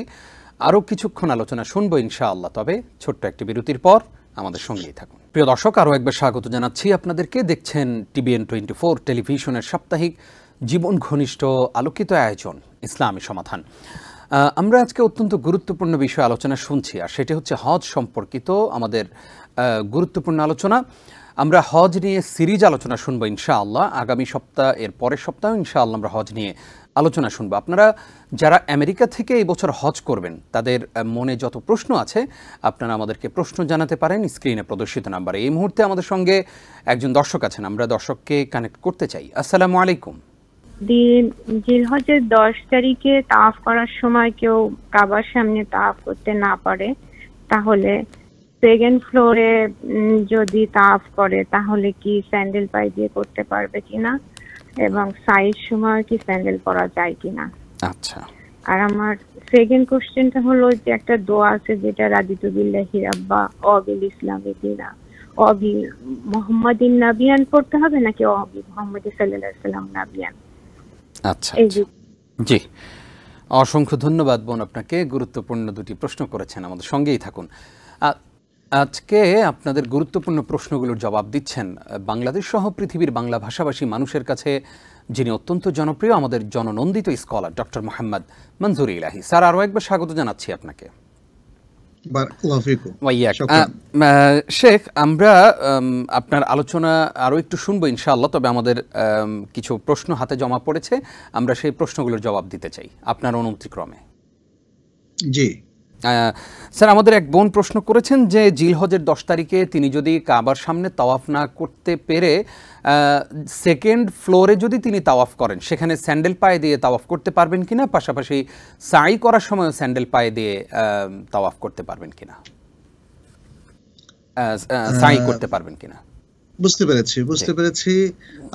Speaker 1: আরও কিছুক্ষণ আলোচনা শুনবো ইনশাআল্লাহ। তবে ছোট্ট একটি বিরতির পর আমাদের সঙ্গেই থাকুন। প্রিয় দর্শক, আরও একবার স্বাগত জানাচ্ছি আপনাদেরকে। দেখছেন TVN 24 টেলিভিশনের সাপ্তাহিক জীবন ঘনিষ্ঠ আলোকিত আয়োজন ইসলামী সমাধান। আমরা আজকে অত্যন্ত গুরুত্বপূর্ণ বিষয় আলোচনা শুনছি, আর সেটি হচ্ছে হজ সম্পর্কিত আমাদের গুরুত্বপূর্ণ আলোচনা। আমরা হজ নিয়ে সিরিজ আলোচনা শুনবো ইনশাআল্লাহ। আগামী সপ্তাহ, এর পরের সপ্তাহ ইনশাআল্লাহ আমরা হজ নিয়ে আলোচনা শুনবো। আপনারা যারা আমেরিকা থেকে এই বছর হজ করবেন তাদের মনে যত প্রশ্ন আছে আপনারা আমাদেরকে প্রশ্ন জানাতে পারেন স্ক্রিনে প্রদর্শিত নাম্বারে। এই মুহূর্তে আমাদের সঙ্গে একজন দর্শক আছেন, আমরা দর্শককে কানেক্ট করতে চাই। আসসালামু আলাইকুম।
Speaker 3: জিলহজের 10 তারিখে তাওয়াফ করার সময় কেউ কাবার সামনে তাওয়াফ করতে না পারে, তাহলে সেকেন্ড ফ্লোরে যদি তাওয়াফ করে তাহলে কি স্যান্ডেল পায়ে দিয়ে করতে পারবে কিনা, এবং সাইজ সময় কি স্যান্ডেল পরা যায় কিনা?
Speaker 1: আচ্ছা।
Speaker 3: আর আমার সেকেন্ড কোশ্চেনটা হলো যে একটা দোয়া আছে যেটা রাদিতু বিল্লাহি রাব্বা ওয়াবিল ইসলামি দীনা, ওয়াবি মুহাম্মাদিন নাবিয়ান পড়তে হবে নাকি ওয়াবি মুহাম্মদ সাল্লাল্লাহু আলাইহি ওয়াসাল্লাম নাবিয়ান?
Speaker 1: আচ্ছা, জি, অসংখ্য ধন্যবাদ বোন আপনাকে। গুরুত্বপূর্ণ দুটি প্রশ্ন করেছেন, আমাদের সঙ্গেই থাকুন। আজকে আপনাদের গুরুত্বপূর্ণ প্রশ্নগুলোর জবাব দিচ্ছেন বাংলাদেশ সহ পৃথিবীর বাংলা ভাষাভাষী মানুষের কাছে যিনি অত্যন্ত জনপ্রিয়, আমাদের জননন্দিত স্কলার ডক্টর মোহাম্মদ মনজুর ইলাহি। স্যার, আরও একবার স্বাগত জানাচ্ছি আপনাকে। শেখ, আমরা আপনার আলোচনা আরও একটু শুনবো ইনশাআল্লাহ, তবে আমাদের কিছু প্রশ্ন হাতে জমা পড়েছে, আমরা সেই প্রশ্নগুলোর জবাব দিতে চাই আপনার অনুমতিক্রমে।
Speaker 2: জি
Speaker 1: স্যার, আমাদের এক বোন প্রশ্ন করেছেন যে জিলহজের 10 তারিখে তিনি যদি কাবার সামনে তাওয়াফ না করতে পেরে সেকেন্ড ফ্লোরে যদি তিনি তাওয়াফ করেন, সেখানে স্যান্ডেল পায়ে দিয়ে তাওয়াফ করতে পারবেন কিনা, পাশাপাশি সাই করার সময়ও স্যান্ডেল পায়ে দিয়ে তাওয়াফ করতে পারবেন কিনা, সাই করতে পারবেন কিনা?
Speaker 2: বুঝতে পেরেছি।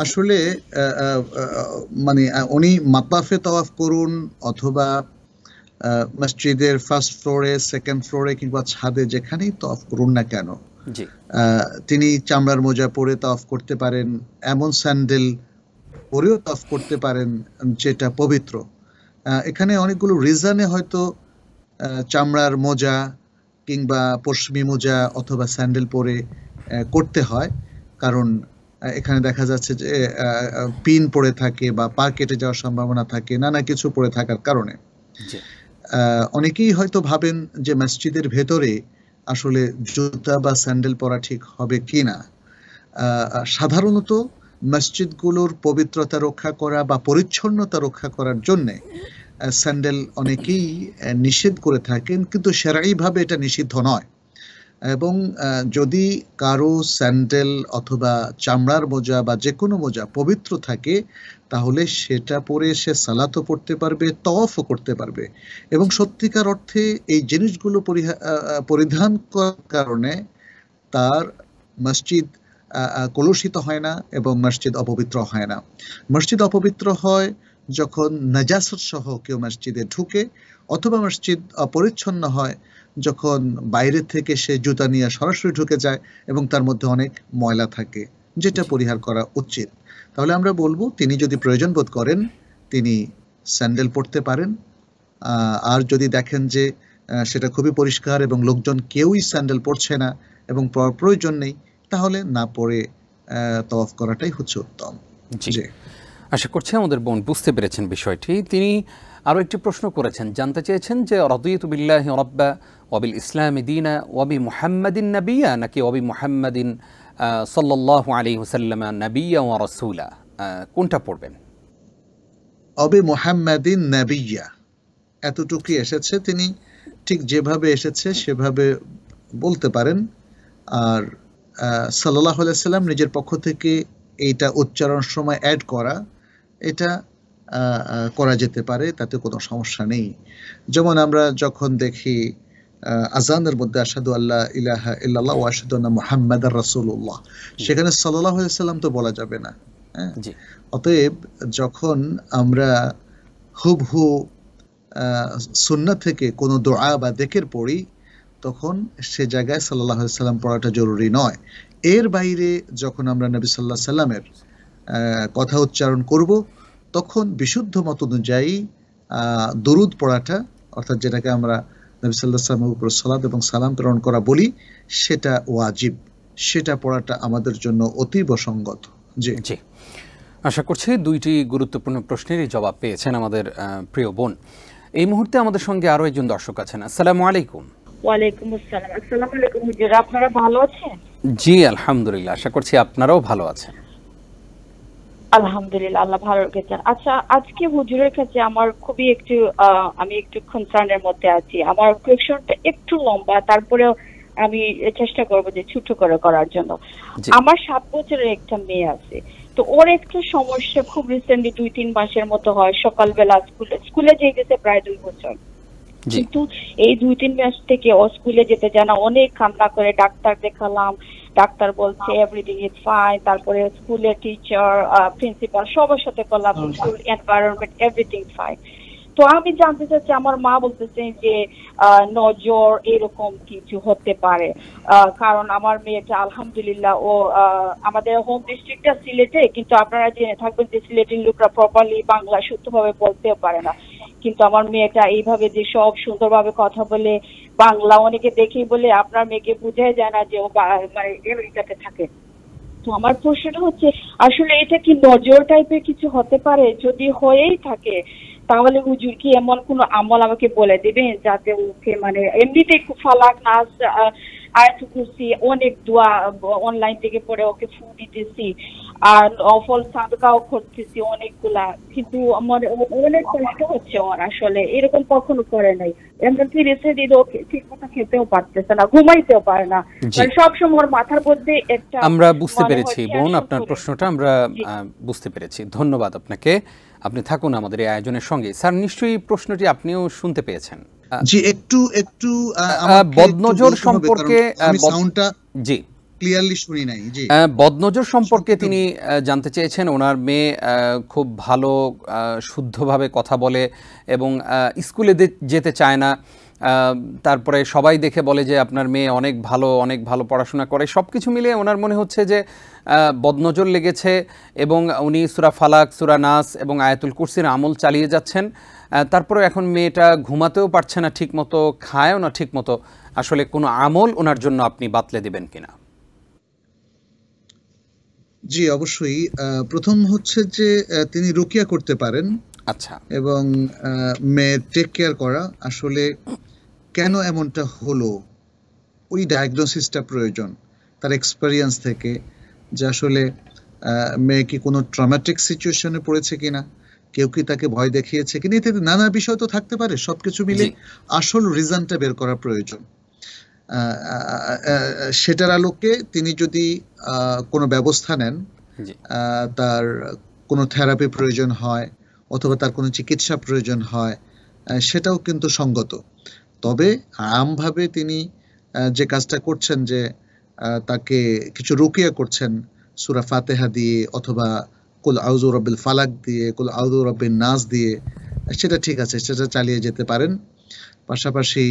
Speaker 2: আসলে মানে উনি মাতাফে তাওয়াফ করুন অথবা মসজিদের ফার্স্ট ফ্লোরে, সেকেন্ড ফ্লোরে কিংবা ছাদে যেখানেই তাওয়াফ করুন না কেন, তিনি চামড়ার মোজা পরে তাওয়াফ করতে পারেন, এমন স্যান্ডেল পরেও তাওয়াফ করতে পারেন যেটা পবিত্র। এখানে অনেকগুলো রিজনে হয়তো চামড়ার মোজা কিংবা পশমি মোজা অথবা স্যান্ডেল পরে করতে হয়, কারণ এখানে দেখা যাচ্ছে যে পিন পড়ে থাকে বা পা কেটে যাওয়ার সম্ভাবনা থাকে, নানা কিছু পড়ে থাকার কারণে। অনেকেই হয়তো ভাবেন যে মসজিদের ভেতরে আসলে জুতা বা স্যান্ডেল পরা ঠিক হবে কিনা। সাধারণত মসজিদগুলোর পবিত্রতা রক্ষা করা বা পরিচ্ছন্নতা রক্ষা করার জন্যে স্যান্ডেল অনেকেই নিষেধ করে থাকেন, কিন্তু শরঈভাবে এটা নিষিদ্ধ নয়। এবং যদি কারো স্যান্ডেল অথবা চামড়ার মোজা বা যে কোনো মোজা পবিত্র থাকে, তাহলে সেটা পরে সে সালাতও পড়তে পারবে, তাওয়াফও করতে পারবে। এবং সত্যিকার অর্থে এই জিনিসগুলো পরিধান করার কারণে তার মসজিদ কলুষিত হয় না এবং মসজিদ অপবিত্র হয় না। মসজিদ অপবিত্র হয় যখন নাজাসত সহ কেউ মসজিদে ঢুকে, অথবা মসজিদ অপরিচ্ছন্ন হয় যখন বাইরে থেকে সে জুতা নিয়ে সরাসরি ঢুকে যায় এবং তার মধ্যে অনেক ময়লা থাকে, যেটা পরিহার করা উচিত। তাহলে আমরা বলবো তিনি যদি প্রয়োজন বোধ করেন তিনি স্যান্ডেল পরতে পারেন। আর যদি দেখেন যে সেটা খুবই পরিষ্কার এবং লোকজন কেউই স্যান্ডেল পরছে না এবং প্রয়োজন নেই, তাহলে না পরে তাওয়াফ করাটাই হচ্ছে উত্তম।
Speaker 1: জি, আশা করছি আমাদের বোন বুঝতে পেরেছেন বিষয়টি। তিনি আরও একটি প্রশ্ন করেছেন, জানতে চেয়েছেন যে রাদিতু বিল্লাহি রাব্বা ওয়া বিল ইসলামি দীনা ওয়া বি মুহাম্মাদিন নাবিয়্যা, নাকি ওয়া বি মুহাম্মাদিন সাল্লাল্লাহু আলাইহি ওয়াসাল্লাম নাবিয়্যা ওয়া রাসূলা, কোনটা পড়বেন?
Speaker 2: ওয়া বি মুহাম্মাদিন নাবিয়্যা এতটুকুই এসেছে, তিনি ঠিক যেভাবে এসেছে সেভাবে বলতে পারেন। আর সাল্লাল্লাহু আলাইহি ওয়াসাল্লাম নিজের পক্ষ থেকে এইটা উচ্চারণ সময় অ্যাড করা, এটা করা যেতে পারে, তাতে কোনো সমস্যা নেই। যেমন আমরা যখন দেখি আজানের মধ্যে আশহাদু আল্লা ইলাহা ইল্লাল্লাহ ওয়া আশহাদু আন্না মুহাম্মাদার রাসূলুল্লাহ, সেখানে সাল্লাল্লাহু আলাইহি ওয়াসাল্লাম তো বলা যাবে না। অতএব যখন আমরা হুবহু সুন্নাহ থেকে কোনো দোয়া বা যিকির পড়ি, তখন সে জায়গায় সাল্লাল্লাহু আলাইহি ওয়াসাল্লাম পড়াটা জরুরি নয়। এর বাইরে যখন আমরা নবী সাল্লাল্লাহু আলাইহি ওয়াসাল্লামের কথা উচ্চারণ করব, তখন বিশুদ্ধ মত অনুযায়ী দরুদ পড়াটা, অর্থাৎ যেটাকে আমরা নবী সাল্লাল্লাহু আলাইহি ওয়াসাল্লামের উপর সালাত এবং সালাম প্রেরণ করা বলি, সেটা ওয়াজিব, সেটা পড়াটা আমাদের জন্য অতীব সঙ্গত। জি,
Speaker 1: আশা করছি দুইটি গুরুত্বপূর্ণ প্রশ্নেরই জবাব পেয়েছেন আমাদের প্রিয় বোন। এই মুহূর্তে আমাদের সঙ্গে আরো একজন দর্শক আছেন। আসসালামু আলাইকুম।
Speaker 4: ওয়ালাইকুম আসসালাম। আসসালামু আলাইকুম হুজুর, আপনারা ভালো আছেন?
Speaker 1: জি আলহামদুলিল্লাহ, আশা করছি আপনারাও ভালো আছেন।
Speaker 4: আলহামদুলিল্লাহ, আল্লাহ ভালো রেখেছেন। আচ্ছা, আজকে হুজুরের কাছে আমার খুবই একটু আমি একটু কনসার্নের মধ্যে আছি। আমার কোয়েশ্চনটা একটু লম্বা, তারপরেও আমি চেষ্টা করবো যে ছোট করে করার জন্য। আমার 7 বছরের একটা মেয়ে আছে, তো ওর একটা সমস্যা খুব রিসেন্টলি 2-3 মাসের মতো হয়। সকালবেলা স্কুলে যেতে গেছে প্রায় 2 বছর, কিন্তু এই 2-3 মাস থেকে ও স্কুলে যেতে যায় না, অনেক কান্না করে। ডাক্তার দেখালাম, ডাক্তার বলছে এভরিথিং ইজ ফাইন। তারপরে স্কুলের টিচার, প্রিন্সিপাল সবার সাথে করলাম, স্কুল এনভায়রনমেন্ট এভরিথিং ফাইন। তো আমি জানতে চাচ্ছি, আমার মা বলতেছে যে নজর এরকম কিছু হতে পারে, কারণ আমার মেয়েটা আলহামদুলিল্লাহ ও আমাদের হোম ডিস্ট্রিক্টটা সিলেটে, কিন্তু আপনারা জেনে থাকবেন যে সিলেটের লোকরা প্রপারলি বাংলা শুদ্ধভাবে বলতেও পারে না। কিন্তু আমার মেয়েটা এইভাবে যে সব সুন্দরভাবে কথা বলে, বাংলা অনেকে দেখেই বলে আপনার মেয়েকে বোঝাই যায় না যে ও মানে আমেরিকাতে থাকে। তো আমার প্রশ্নটা হচ্ছে, আসলে এটা কি নজর টাইপের কিছু হতে পারে? যদি হয়েই থাকে তাহলে হুজুর কি এমন কোনো আমল আমাকে বলে দিবেন যাতে ওকে, মানে এমনিতে ফালাক নাস আয়াতুল কুরসি অনেক দোয়া অনলাইন থেকে পড়ে ওকে ফু দিতেছি, আর অফল সাদকাও করতেছি অনেকগুলা, কিন্তু আমার অনেক কষ্ট হচ্ছে ওর। আসলে এরকম কখনো করে নাই। এমনকি রিসেন্টলি ওকে ঠিক মতো খেতেও পারতেছে না, ঘুমাইতেও পারে না, মানে সবসময় ওর মাথার মধ্যে একটা।
Speaker 1: আমরা বুঝতে পেরেছি বোন, আপনার প্রশ্নটা আমরা বুঝতে পেরেছি। ধন্যবাদ আপনাকে, আপনি থাকুন আমাদের এই আয়োজনের সঙ্গে। স্যার, নিশ্চয়ই প্রশ্নটি আপনিও শুনতে পেয়েছেন।
Speaker 2: জি, একটু
Speaker 1: বদনজর সম্পর্কে
Speaker 2: আমি সাউন্ডটা
Speaker 1: জি
Speaker 2: ক্লিয়ারলি শুনি নাই। জি,
Speaker 1: বদনজর সম্পর্কে তিনি জানতে চেয়েছেন। ওনার মেয়ে খুব ভালো শুদ্ধভাবে কথা বলে এবং স্কুলে যেতে চায় না। তারপরে সবাই দেখে বলে যে আপনার মেয়ে অনেক ভালো পড়াশোনা করে। সব কিছু মিলিয়ে ওনার মনে হচ্ছে যে বদনজর লেগেছে এবং উনি সূরা ফালাক, সূরা নাস এবং আয়াতুল কুরসির আমল চালিয়ে যাচ্ছেন। তারপরে এখন মেয়েটা ঘুমাতেও পারছে না ঠিকমতো, খায়ও না ঠিকমতো। আসলে কোনো আমল ওনার জন্য আপনি বাতলে দিবেন কিনা?
Speaker 2: জি, অবশ্যই। প্রথম হচ্ছে যে তিনি রুকিয়া করতে পারেন।
Speaker 1: আচ্ছা।
Speaker 2: এবং মেয়ের টেক কেয়ার করা। আসলে কেন এমনটা হলো, ওই ডায়াগনোসিসটা প্রয়োজন তার এক্সপেরিয়েন্স থেকে, যে আসলে মেয়ে কি কোনো ট্রমাটিক সিচুয়েশনে পড়েছে কিনা, কেউ কি তাকে ভয় দেখিয়েছে কিনা, ইত্যাদি নানা বিষয় তো থাকতে পারে। সবকিছু মিলে আসল রিজনটা বের করা প্রয়োজন। সেটার আলোকে তিনি যদি কোনো ব্যবস্থা নেন, তার কোনো থেরাপি প্রয়োজন হয় অথবা তার কোনো চিকিৎসা প্রয়োজন হয়, সেটাও কিন্তু সঙ্গত। তবে আমভাবে তিনি যে কাজটা করছেন, যে তাকে কিছু রুকিয়া করছেন সূরা ফাতিহা দিয়ে অথবা কুল আউযু রাব্বিল ফালাক দিয়ে, কুল আউযু রাব্বিন নাস দিয়ে, সেটা ঠিক আছে, সেটা চালিয়ে যেতে পারেন। পাশাপাশি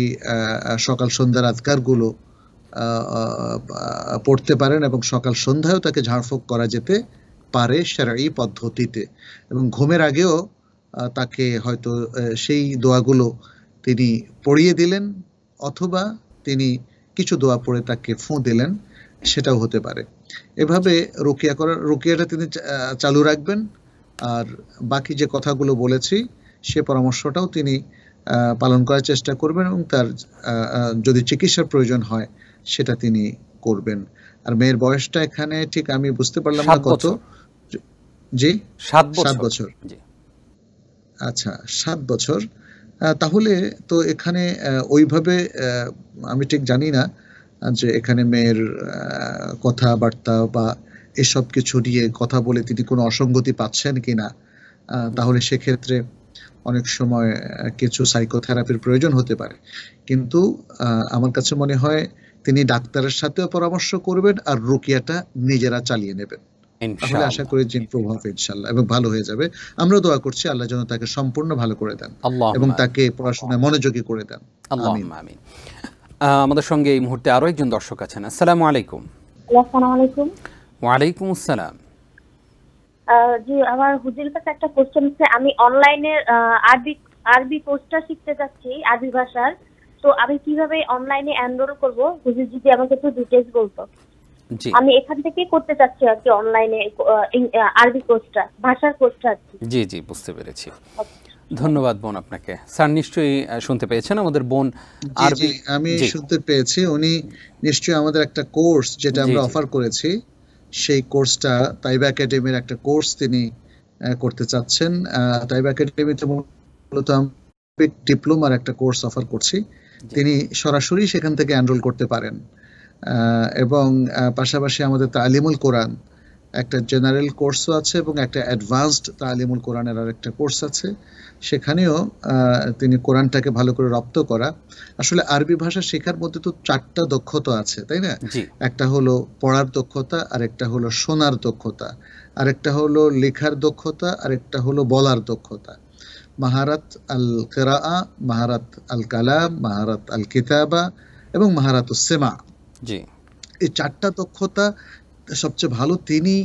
Speaker 2: সকাল সন্ধ্যার আজকারগুলো পড়তে পারেন এবং সকাল সন্ধ্যায়ও তাকে ঝাড়ফুঁক করা যেতে পারে শরঈ পদ্ধতিতে। এবং ঘুমের আগেও তাকে হয়তো সেই দোয়াগুলো তিনি পড়িয়ে দিলেন অথবা তিনি কিছু দোয়া পড়ে তাকে ফুঁ দিলেন, সেটাও হতে পারে। এভাবে রুকিয়াটা তিনি চালু রাখবেন। আর বাকি যে কথাগুলো বলেছি সে পরামর্শটাও তিনি পালন করার চেষ্টা করবেন এবং তার যদি চিকিৎসার প্রয়োজন হয় সেটা তিনি করবেন। আর মেয়ের বয়সটা এখানে ঠিক আমি বুঝতে পারলাম না কত। জি, 7 বছর। আচ্ছা, 7 বছর। তাহলে তো এখানে ওইভাবে আমি ঠিক জানি না যে এখানে মেয়ের কথাবার্তা বা এসব কিছু নিয়ে কথা বলে তিনি কোনো অসঙ্গতি পাচ্ছেন কিনা। তাহলে সেক্ষেত্রে অনেক সময় কিছু সাইকোথেরাপির প্রয়োজন হতে পারে। কিন্তু আমার কাছে মনে হয় তিনি ডাক্তারের সাথেও পরামর্শ করবেন আর রুকিয়াটা নিজেরা চালিয়ে নেবেন। তাহলে আশা করি যে প্রভাব ইনশাআল্লাহ এবং ভালো হয়ে যাবে। আমরা দোয়া করছি আল্লাহ যেন তাকে সম্পূর্ণ ভালো করে দেন এবং তাকে পড়াশোনায় মনোযোগী করে দেন।
Speaker 1: আল্লাহুম্মা আমিন। আমাদের সঙ্গে এই মুহূর্তে আরো একজন দর্শক আছেন। আসসালামু আলাইকুম।
Speaker 3: আসসালামু আলাইকুম।
Speaker 1: ওয়া আলাইকুম আসসালাম।
Speaker 3: জি, আমার হুজুরের কাছে একটা কোশ্চেন আছে। আমি অনলাইনে আরবি কোর্সটা শিখতে যাচ্ছি, আরবি ভাষার। তো আমি কিভাবে অনলাইনে এনরোল করব, হুজুর যদি আমাকে একটু ডিটেইলস বলতো। জি, আমি এখান থেকেই করতে চাচ্ছি আর কি, অনলাইনে আরবি কোর্সটা, ভাষার কোর্সটা। জি
Speaker 1: জি, বুঝতে পেরেছি। ধন্যবাদ বোন আপনাকে। স্যার নিশ্চয়ই শুনতে পেয়েছেন আমাদের বোন আরবি।
Speaker 2: আমি শুনতে পেয়েছি। উনি নিশ্চয়ই আমাদের একটা কোর্স যেটা আমরা অফার করেছি সেই কোর্সটা তাইবা একাডেমির একটা কোর্স তিনি করতে চাচ্ছেন। তাইবা একাডেমিতে মূলত ডিপ্লোমার একটা কোর্স অফার করছি, তিনি সরাসরি সেখান থেকে এনরোল করতে পারেন। এবং পাশাপাশি আমাদের তালিমুল কোরআন একটা জেনারেল কোর্সও আছে এবং একটা অ্যাডভান্সড তালিমুল কোরআনের আরেকটা কোর্স আছে, সেখানেও তিনি কোরআনটাকে ভালো করে রপ্ত করা। আসলে আরবি ভাষা শেখার মধ্যে তো 4টা দক্ষতা আছে, তাই না? একটা হলো পড়ার দক্ষতা, আরেকটা হলো শোনার দক্ষতা, আরেকটা হলো লেখার দক্ষতা, আরেকটা হলো বলার দক্ষতা। মাহারাত আল কিরাআ, মাহারাত আল কালাম, মাহারাত আল কিতাবা এবং মাহারাতুস সেমা। এই 4টা দক্ষতা সবচেয়ে ভালো তিনি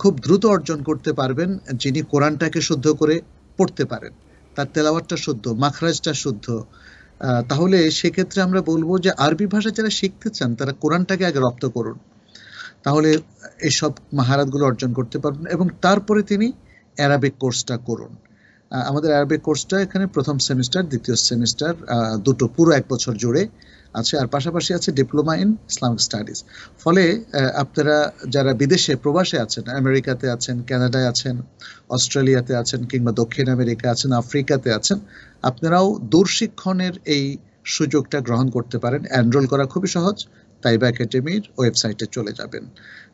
Speaker 2: খুব দ্রুত অর্জন করতে পারবেন যিনি কোরআনটাকে শুদ্ধ করে পড়তে পারেন, তার তেলাওয়াতটা শুদ্ধ, মাখরাজটা শুদ্ধ। তাহলে সেক্ষেত্রে আমরা বলবো যে আরবি ভাষা যারা শিখতে চান তারা কোরআনটাকে আগে রপ্ত করুন, তাহলে এইসব মাহারাতগুলো অর্জন করতে পারবেন। এবং তারপরে তিনি অ্যারাবিক কোর্সটা করুন। আমাদের অ্যারাবিক কোর্সটা এখানে প্রথম সেমিস্টার, দ্বিতীয় সেমিস্টার দুটো পুরো 1 বছর জুড়ে আছে, আর পাশাপাশি আছে ডিপ্লোমা ইন ইসলামিক স্টাডিজ। ফলে আপনারা যারা বিদেশে প্রবাসে আছেন, আমেরিকাতে আছেন, কানাডায় আছেন, অস্ট্রেলিয়াতে আছেন, কিংবা দক্ষিণ আমেরিকা আছেন, আফ্রিকাতে আছেন, আপনারাও দূরশিক্ষণের এই সুযোগটা গ্রহণ করতে পারেন। এনরোল করা খুবই সহজ, তাইবা একাডেমির ওয়েবসাইটে চলে যাবেন।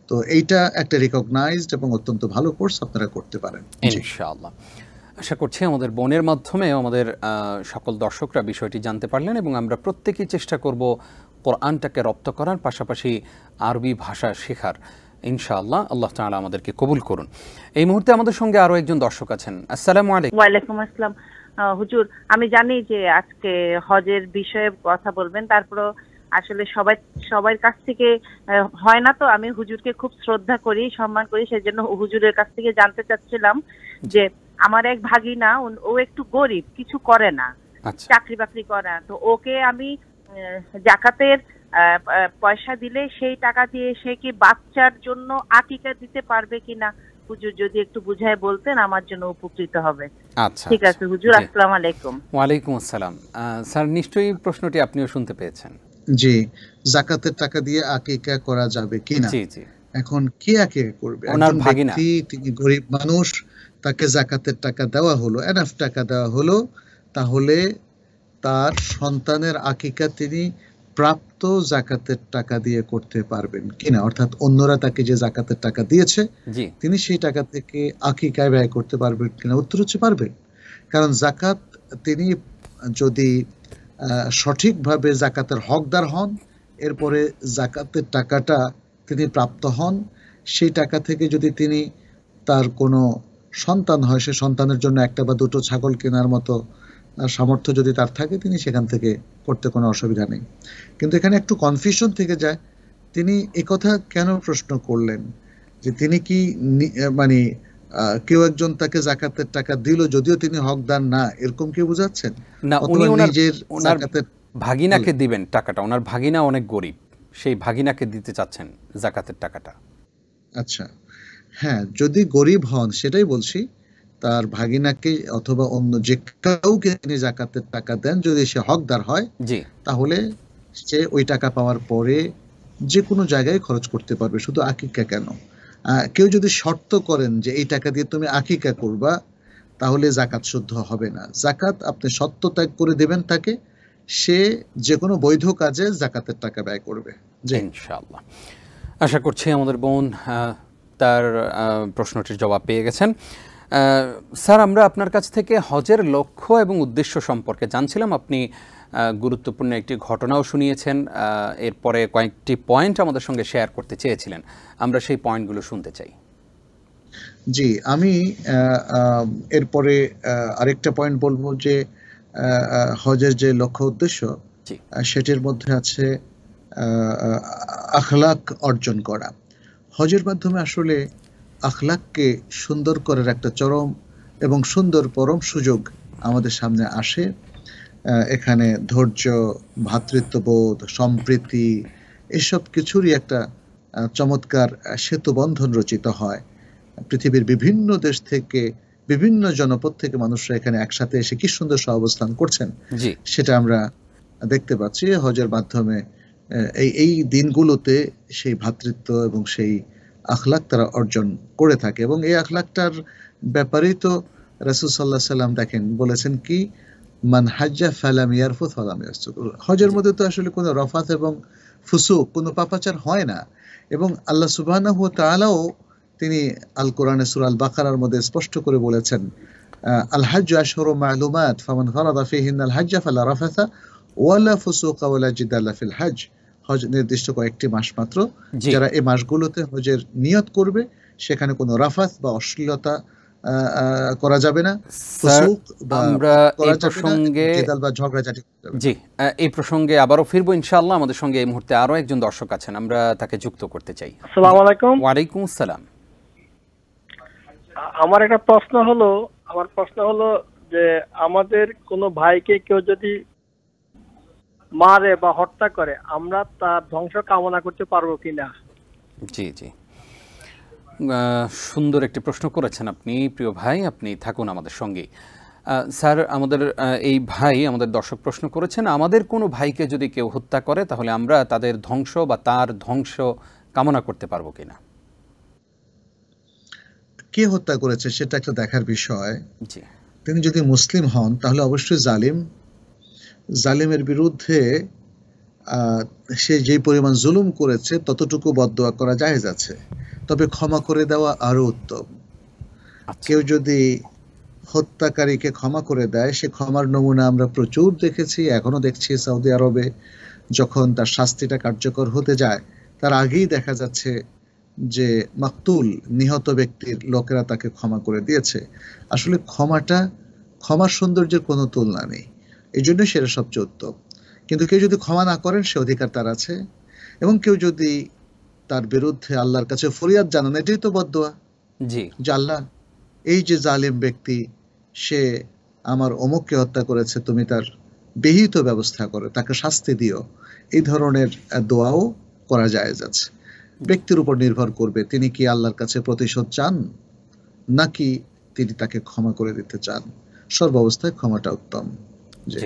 Speaker 2: তো এইটা একটা রিকগনাইজড এবং অত্যন্ত ভালো কোর্স, আপনারা করতে পারেন
Speaker 1: ইনশাআল্লাহ। আশা করছি আমাদের বোনের মাধ্যমে আমাদের সকল দর্শকরা বিষয়টি জানতে পারলেন এবং আমরা প্রত্যেকেই চেষ্টা করব কোরআনটাকে রপ্ত করার পাশাপাশি আরবি ভাষা শেখার। ইনশাআল্লাহ আল্লাহ তাআলা আমাদেরকে কবুল করুন। এই মুহূর্তে আমাদের সঙ্গে আরো একজন দর্শক আছেন। আসসালামু আলাইকুম।
Speaker 5: ওয়ালাইকুম আসসালাম। হুজুর, আমি জানি যে আজকে হজের বিষয়ে কথা বলবেন, তারপরও আসলে সবার কাছ থেকে হয় না, তো আমি হুজুরকে খুব শ্রদ্ধা করি, সম্মান করি, সেজন্য হুজুরের কাছ থেকে জানতে চাচ্ছিলাম যে আমার এক ভাগিনা, ও একটু গরিব, কিছু করে না, চাকরি বাকরি করে না, তো ওকে আমি যাকাতের পয়সা দিলে সেই টাকা দিয়ে সে কি বাচ্চার জন্য আকিকা দিতে পারবে কিনা? হুজুর যদি একটু বুঝায় বলতেন আমার জন্য উপকৃত হবে।
Speaker 1: আচ্ছা,
Speaker 5: ঠিক আছে হুজুর, আসসালামু আলাইকুম।
Speaker 1: ওয়ালাইকুম আসসালাম। স্যার, নিশ্চয়ই প্রশ্নটি আপনিও শুনতে পেয়েছেন।
Speaker 2: জি, যাকাতের টাকা দিয়ে আকিকা করা যাবে কিনা?
Speaker 1: জি জি।
Speaker 2: এখন কে আকিকা করবে?
Speaker 1: ওনার ভাগিনা,
Speaker 2: তিনি গরিব মানুষ, তাকে যাকাতের টাকা দেওয়া হলো, এনাফ টাকা দেওয়া হলো, তাহলে তার সন্তানের আকিকা তিনি প্রাপ্ত যাকাতের টাকা দিয়ে করতে পারবেন কিনা? অর্থাৎ অন্যরা তাকে যে যাকাতের টাকা দিয়েছে তিনি সেই টাকা থেকে আকিকায় ব্যয় করতে পারবেন কিনা? উত্তর হচ্ছে পারবেন। কারণ যাকাত তিনি যদি সঠিকভাবে যাকাতের হকদার হন, এরপরে যাকাতের টাকাটা তিনি প্রাপ্ত হন, সেই টাকা থেকে যদি তিনি তার কোনো সন্তান হয়, সে সন্তানের জন্য একটা বা দুটো ছাগল কেনার মতো সামর্থ্য যদি তার থাকে, তিনি সেখান থেকে করতে কোনো অসুবিধা নেই। কিন্তু এখানে একটু কনফিউশন থেকে যায়, তিনি একথা কেন প্রশ্ন করলেন যে তিনি কি মানে কেউ একজন তাকে যাকাতের টাকা দিল যদিও তিনি হকদার না, এরকম কি বুঝাচ্ছেন?
Speaker 1: না, উনি ওনার ভাগিনাকে দিবেন টাকাটা, ওনার ভাগিনা অনেক গরিব, সেই ভাগিনাকে দিতে চাচ্ছেন যাকাতের টাকাটা।
Speaker 2: আচ্ছা, হ্যাঁ, যদি গরিব হন সেটাই বলছি, তার ভাগিনাকে অথবা অন্য যে কাউকে তিনি যাকাতের টাকা দেন, যদি সে হকদার হয় তাহলে সে ওই টাকা পাওয়ার পরে যে কোনো জায়গায় খরচ করতে পারবে, শুধু আকিকা কেন। কেউ যদি শর্ত করেন যে এই টাকা দিয়ে তুমি আকিকা করবা, তাহলে যাকাত শুদ্ধ হবে না। যাকাত আপনি সত্য ত্যাগ করে দেবেন তাকে, সে যে কোনো বৈধ কাজে যাকাতের টাকা ব্যয় করবে।
Speaker 1: ইনশাআল্লাহ। আশা করছি আমাদের বোন তার প্রশ্নটির জবাব পেয়ে গেছেন। স্যার, আমরা আপনার কাছ থেকে হজের লক্ষ্য এবং উদ্দেশ্য সম্পর্কে জানছিলাম। আপনি গুরুত্বপূর্ণ একটি ঘটনাও শুনিয়েছেন, এরপরে কয়েকটি পয়েন্ট আমাদের সঙ্গে শেয়ার করতে চেয়েছিলেন, আমরা সেই পয়েন্টগুলো শুনতে চাই।
Speaker 2: জি, আমি এরপরে আরেকটা পয়েন্ট বলবো যে হজের যে লক্ষ্য উদ্দেশ্য সেটির মধ্যে আছে আখলাক অর্জন করা। হজের মাধ্যমে আসলে আখলাককে সুন্দর করার একটা চরম এবং সুন্দর পরম সুযোগ আমাদের সামনে আসে। এখানে ধৈর্য, ভ্রাতৃত্ববোধ, সম্প্রীতি এসব কিছুরই একটা চমৎকার সেতুবন্ধন রচিত হয়। পৃথিবীর বিভিন্ন দেশ থেকে, বিভিন্ন জনপদ থেকে মানুষরা এখানে একসাথে এসে কি সুন্দর সহাবস্থান করছেন সেটা আমরা দেখতে পাচ্ছি। হজের মাধ্যমে এই দিনগুলোতে সেই ভ্রাতৃত্ব এবং সেই আখলাক তারা অর্জন করে থাকে। এবং এই আখলাকটার ব্যাপারেই তো রাসূল সাল্লাল্লাহু আলাইহি সাল্লাম দেখেন বলেছেন কি, মান হাজ্জা ফালাম ইয়ারফুথ ফালাম ইয়াসফুক। হজের মধ্যে তো আসলে কোনো রফাত এবং ফুসুক, কোনো পাপাচার হয় না। এবং আল্লাহ সুবহানাহু ওয়া তাআলাও তিনি আল কোরআনে সূরা আল বাকারার মধ্যে স্পষ্ট করে বলেছেন, আল হাজ্জু আশহুরুম মা'লুমাত ফামান ফারাদা ফীহিন্নাল হাজ্জা ফালা রাফাথা ওয়ালা ফুসুকা ওয়ালা জিদালা ফিল হজ। হজ নির্দিষ্ট কয়েকটি মাস মাত্র, যারা এই মাসগুলোতে হজের নিয়ত করবে সেখানে কোনো রাফাত বা অশ্লীলতা করা যাবে না, ফুসুক বা
Speaker 1: আমরা
Speaker 2: করা
Speaker 1: এই
Speaker 2: যাবে না,
Speaker 1: প্রসঙ্গে
Speaker 2: জিদাল বা ঝগড়াঝাটি করা যাবে না।
Speaker 1: জি, এই প্রসঙ্গে আবারও ফিরবো ইনশাআল্লাহ। আমাদের সঙ্গে এই মুহূর্তে আরো একজন দর্শক আছেন, আমরা তাকে যুক্ত করতে চাই।
Speaker 6: আসসালামু আলাইকুম।
Speaker 1: ওয়ালাইকুম আসসালাম।
Speaker 6: আমার একটা প্রশ্ন হলো যে আমাদের কোনো ভাইকে কেউ যদি মারে বা হত্যা করে, আমরা তার ধ্বংস কামনা করতে পারবো কিনা?
Speaker 1: জি জি, সুন্দর একটি প্রশ্ন করেছেন আপনি প্রিয় ভাই, আপনি থাকুন আমাদের সঙ্গে। স্যার, আমাদের এই ভাই আমাদের দর্শক প্রশ্ন করেছেন, আমাদের কোনো ভাইকে যদি কেউ হত্যা করে তাহলে আমরা তাদের ধ্বংস বা তার ধ্বংস কামনা করতে পারবো কিনা?
Speaker 2: কে হত্যা করেছে সেটা একটা দেখার বিষয়।
Speaker 1: জি,
Speaker 2: তিনি যদি মুসলিম হন তাহলে অবশ্যই জালিমের বিরুদ্ধে সে যে পরিমাণ জুলুম করেছে ততটুকু বদদোয়া করা জায়েজ আছে, তবে ক্ষমা করে দেওয়া আরো উত্তম। কেউ যদি হত্যাকারীকে ক্ষমা করে দেয়, সে ক্ষমার নমুনা আমরা প্রচুর দেখেছি, এখনো দেখছি। সৌদি আরবে যখন তার শাস্তিটা কার্যকর হতে যায়, তার আগেই দেখা যাচ্ছে যে মাকতুল, নিহত ব্যক্তির লোকেরা তাকে ক্ষমা করে দিয়েছে। আসলে ক্ষমার সৌন্দর্যের কোনো তুলনা নেই, এই জন্য সেটা সবচেয়ে উত্তম। কিন্তু কেউ যদি ক্ষমা না করেন, সে অধিকার তার আছে। এবং কেউ যদি তার বিরুদ্ধে আল্লাহর কাছে ফরিয়াদ জানান, এটাই তো বদদোয়া।
Speaker 1: জি,
Speaker 2: যে আল্লাহ, এই যে জালিম ব্যক্তি, সে আমার অমুককে হত্যা করেছে, তুমি তার বিহিত ব্যবস্থা করো, তাকে শাস্তি দিও। এই ধরনের দোয়াও করা জায়েজ আছে। ব্যক্তির উপর নির্ভর করবে তিনি কি আল্লাহর কাছে প্রতিশোধ চান নাকি তিনি তাকে ক্ষমা করে দিতে চান। সর্বাবস্থায় ক্ষমাটা উত্তম। জি।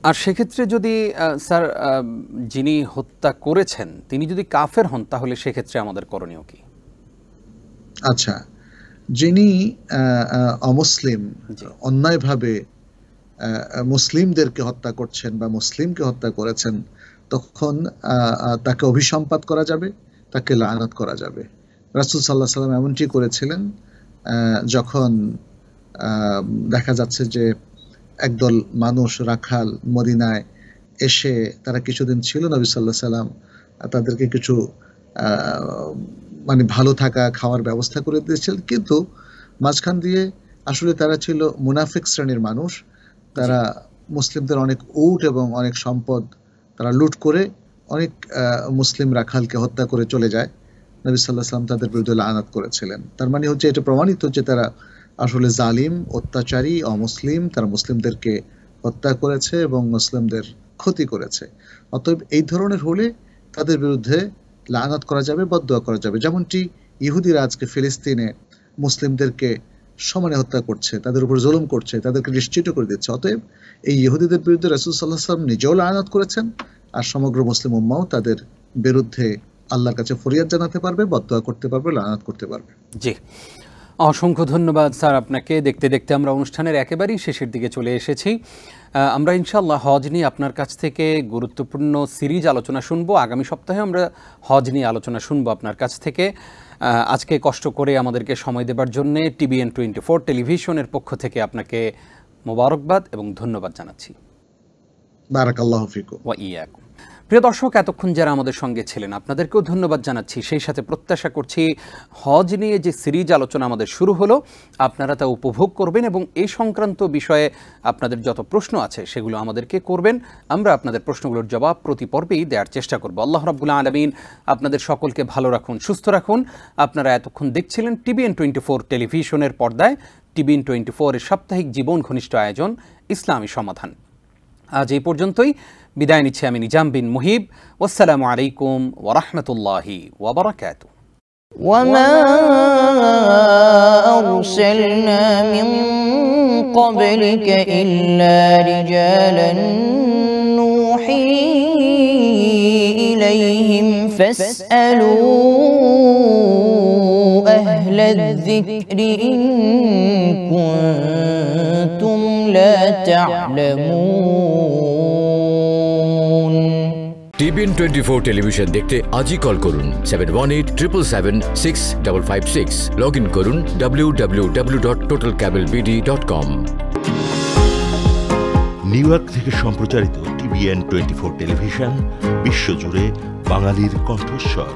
Speaker 1: আর সেক্ষেত্রে যদি স্যার যিনি হত্যা করেছেন তিনি যদি কাফের হন, তাহলে সেক্ষেত্রে আমাদের করণীয় কি?
Speaker 2: আচ্ছা, যিনি অমুসলিম, অন্যায়ভাবে মুসলিমদেরকে হত্যা করছেন বা মুসলিমকে হত্যা করেছেন, তখন তাকে অভিসম্পাত করা যাবে, তাকে লাআনাত করা যাবে। রাসূল সাল্লাল্লাহু আলাইহি ওয়াসাল্লাম এমনটি করেছিলেন যখন দেখা যাচ্ছে যে একদল মানুষ রাখাল মদিনায় এসে তারা কিছুদিন ছিল, নবী সাল্লাল্লাহু আলাইহি ওয়াসাল্লাম তাদেরকে কিছু মানে ভালো থাকা খাওয়ার ব্যবস্থা করে দিয়েছিলেন, কিন্তু মাঝখান দিয়ে আসলে তারা ছিল মুনাফিক শ্রেণীর মানুষ। তারা মুসলিমদের অনেক উট এবং অনেক সম্পদ তারা লুট করে অনেক মুসলিম রাখালকে হত্যা করে চলে যায়। নবী সাল্লাল্লাহু আলাইহি ওয়াসাল্লাম তাদের বিরুদ্ধে লাআনাত করেছিলেন। তার মানে হচ্ছে এটা প্রমাণিত যে তারা আসলে জালিম, অত্যাচারী, অমুসলিম, তারা মুসলিমদেরকে হত্যা করেছে এবং মুসলিমদের ক্ষতি করেছে। অতএব এই ধরনের হলে তাদের বিরুদ্ধে লাআনাত করা যাবে, বদদোয়া করা যাবে। যেমনটি ইহুদিরা আজকে ফিলিস্তিনে মুসলিমদেরকে সমানে হত্যা করছে, তাদের উপর জুলুম করছে, তাদেরকে নিশ্চিত করে দিচ্ছে। অতএব এই ইহুদিদের বিরুদ্ধে রাসূল সাল্লাল্লাহু আলাইহি ওয়াসাল্লাম নিজেও লাআনাত করেছেন, আর সমগ্র মুসলিম উম্মাও তাদের বিরুদ্ধে আল্লাহর কাছে ফরিয়াদ জানাতে পারবে, বদদোয়া করতে পারবে, লাআনাত করতে পারবে।
Speaker 1: জি, অসংখ্য ধন্যবাদ স্যার আপনাকে। দেখতে দেখতে আমরা অনুষ্ঠানের একেবারেই শেষের দিকে চলে এসেছি। আমরা ইনশাআল্লাহ হজ নিয়ে আপনার কাছ থেকে গুরুত্বপূর্ণ সিরিজ আলোচনা শুনবো। আগামী সপ্তাহে আমরা হজ নিয়ে আলোচনা শুনবো আপনার কাছ থেকে। আজকে কষ্ট করে আমাদেরকে সময় দেবার জন্য TBN 24 টেলিভিশনের পক্ষ থেকে আপনাকে মোবারকবাদ এবং ধন্যবাদ জানাচ্ছি।
Speaker 2: বারাকাল্লাহু ফিকুম
Speaker 1: ওয়া ইয়াকুম। প্রিয় দর্শক, এতক্ষণ যারা আমাদের সঙ্গে ছিলেন আপনাদেরকেও ধন্যবাদ জানাচ্ছি। সেই সাথে প্রত্যাশা করছি হজ নিয়ে যে সিরিজ আলোচনা আমাদের শুরু হলো আপনারা তা উপভোগ করবেন এবং এই সংক্রান্ত বিষয়ে আপনাদের যত প্রশ্ন আছে সেগুলো আমাদেরকে করবেন। আমরা আপনাদের প্রশ্নগুলোর জবাব প্রতি পর্বেই দেওয়ার চেষ্টা করব। আল্লাহ রাব্বুল আলামিন আপনাদের সকলকে ভালো রাখুন, সুস্থ রাখুন। আপনারা এতক্ষণ দেখছিলেন TBN 24 টেলিভিশনের পর্দায় TBN 24 এর সাপ্তাহিক জীবন ঘনিষ্ঠ আয়োজন ইসলামী সমাধান। আজ এই পর্যন্তই, বিদায় নিচ্ছি আমি নিজাম বিন মুহিব। আসসালামু আলাইকুম ওয়া রাহমাতুল্লাহি ওয়া বারাকাতুহু।
Speaker 7: وما أرسلنا من قبلك إلا رجالا نوحي إليهم فاسألوا الذكر إن كنتم لا تعلمون
Speaker 8: TBN 24 টেলিভিশন দেখতে আজই কল করুন 7187776556 লগ ইন করুন www.totalcablebd.com।
Speaker 9: নিউ ইয়র্ক থেকে সম্প্রচারিত TBN 24 টেলিভিশন বিশ্বজুড়ে বাঙালির কণ্ঠস্বর।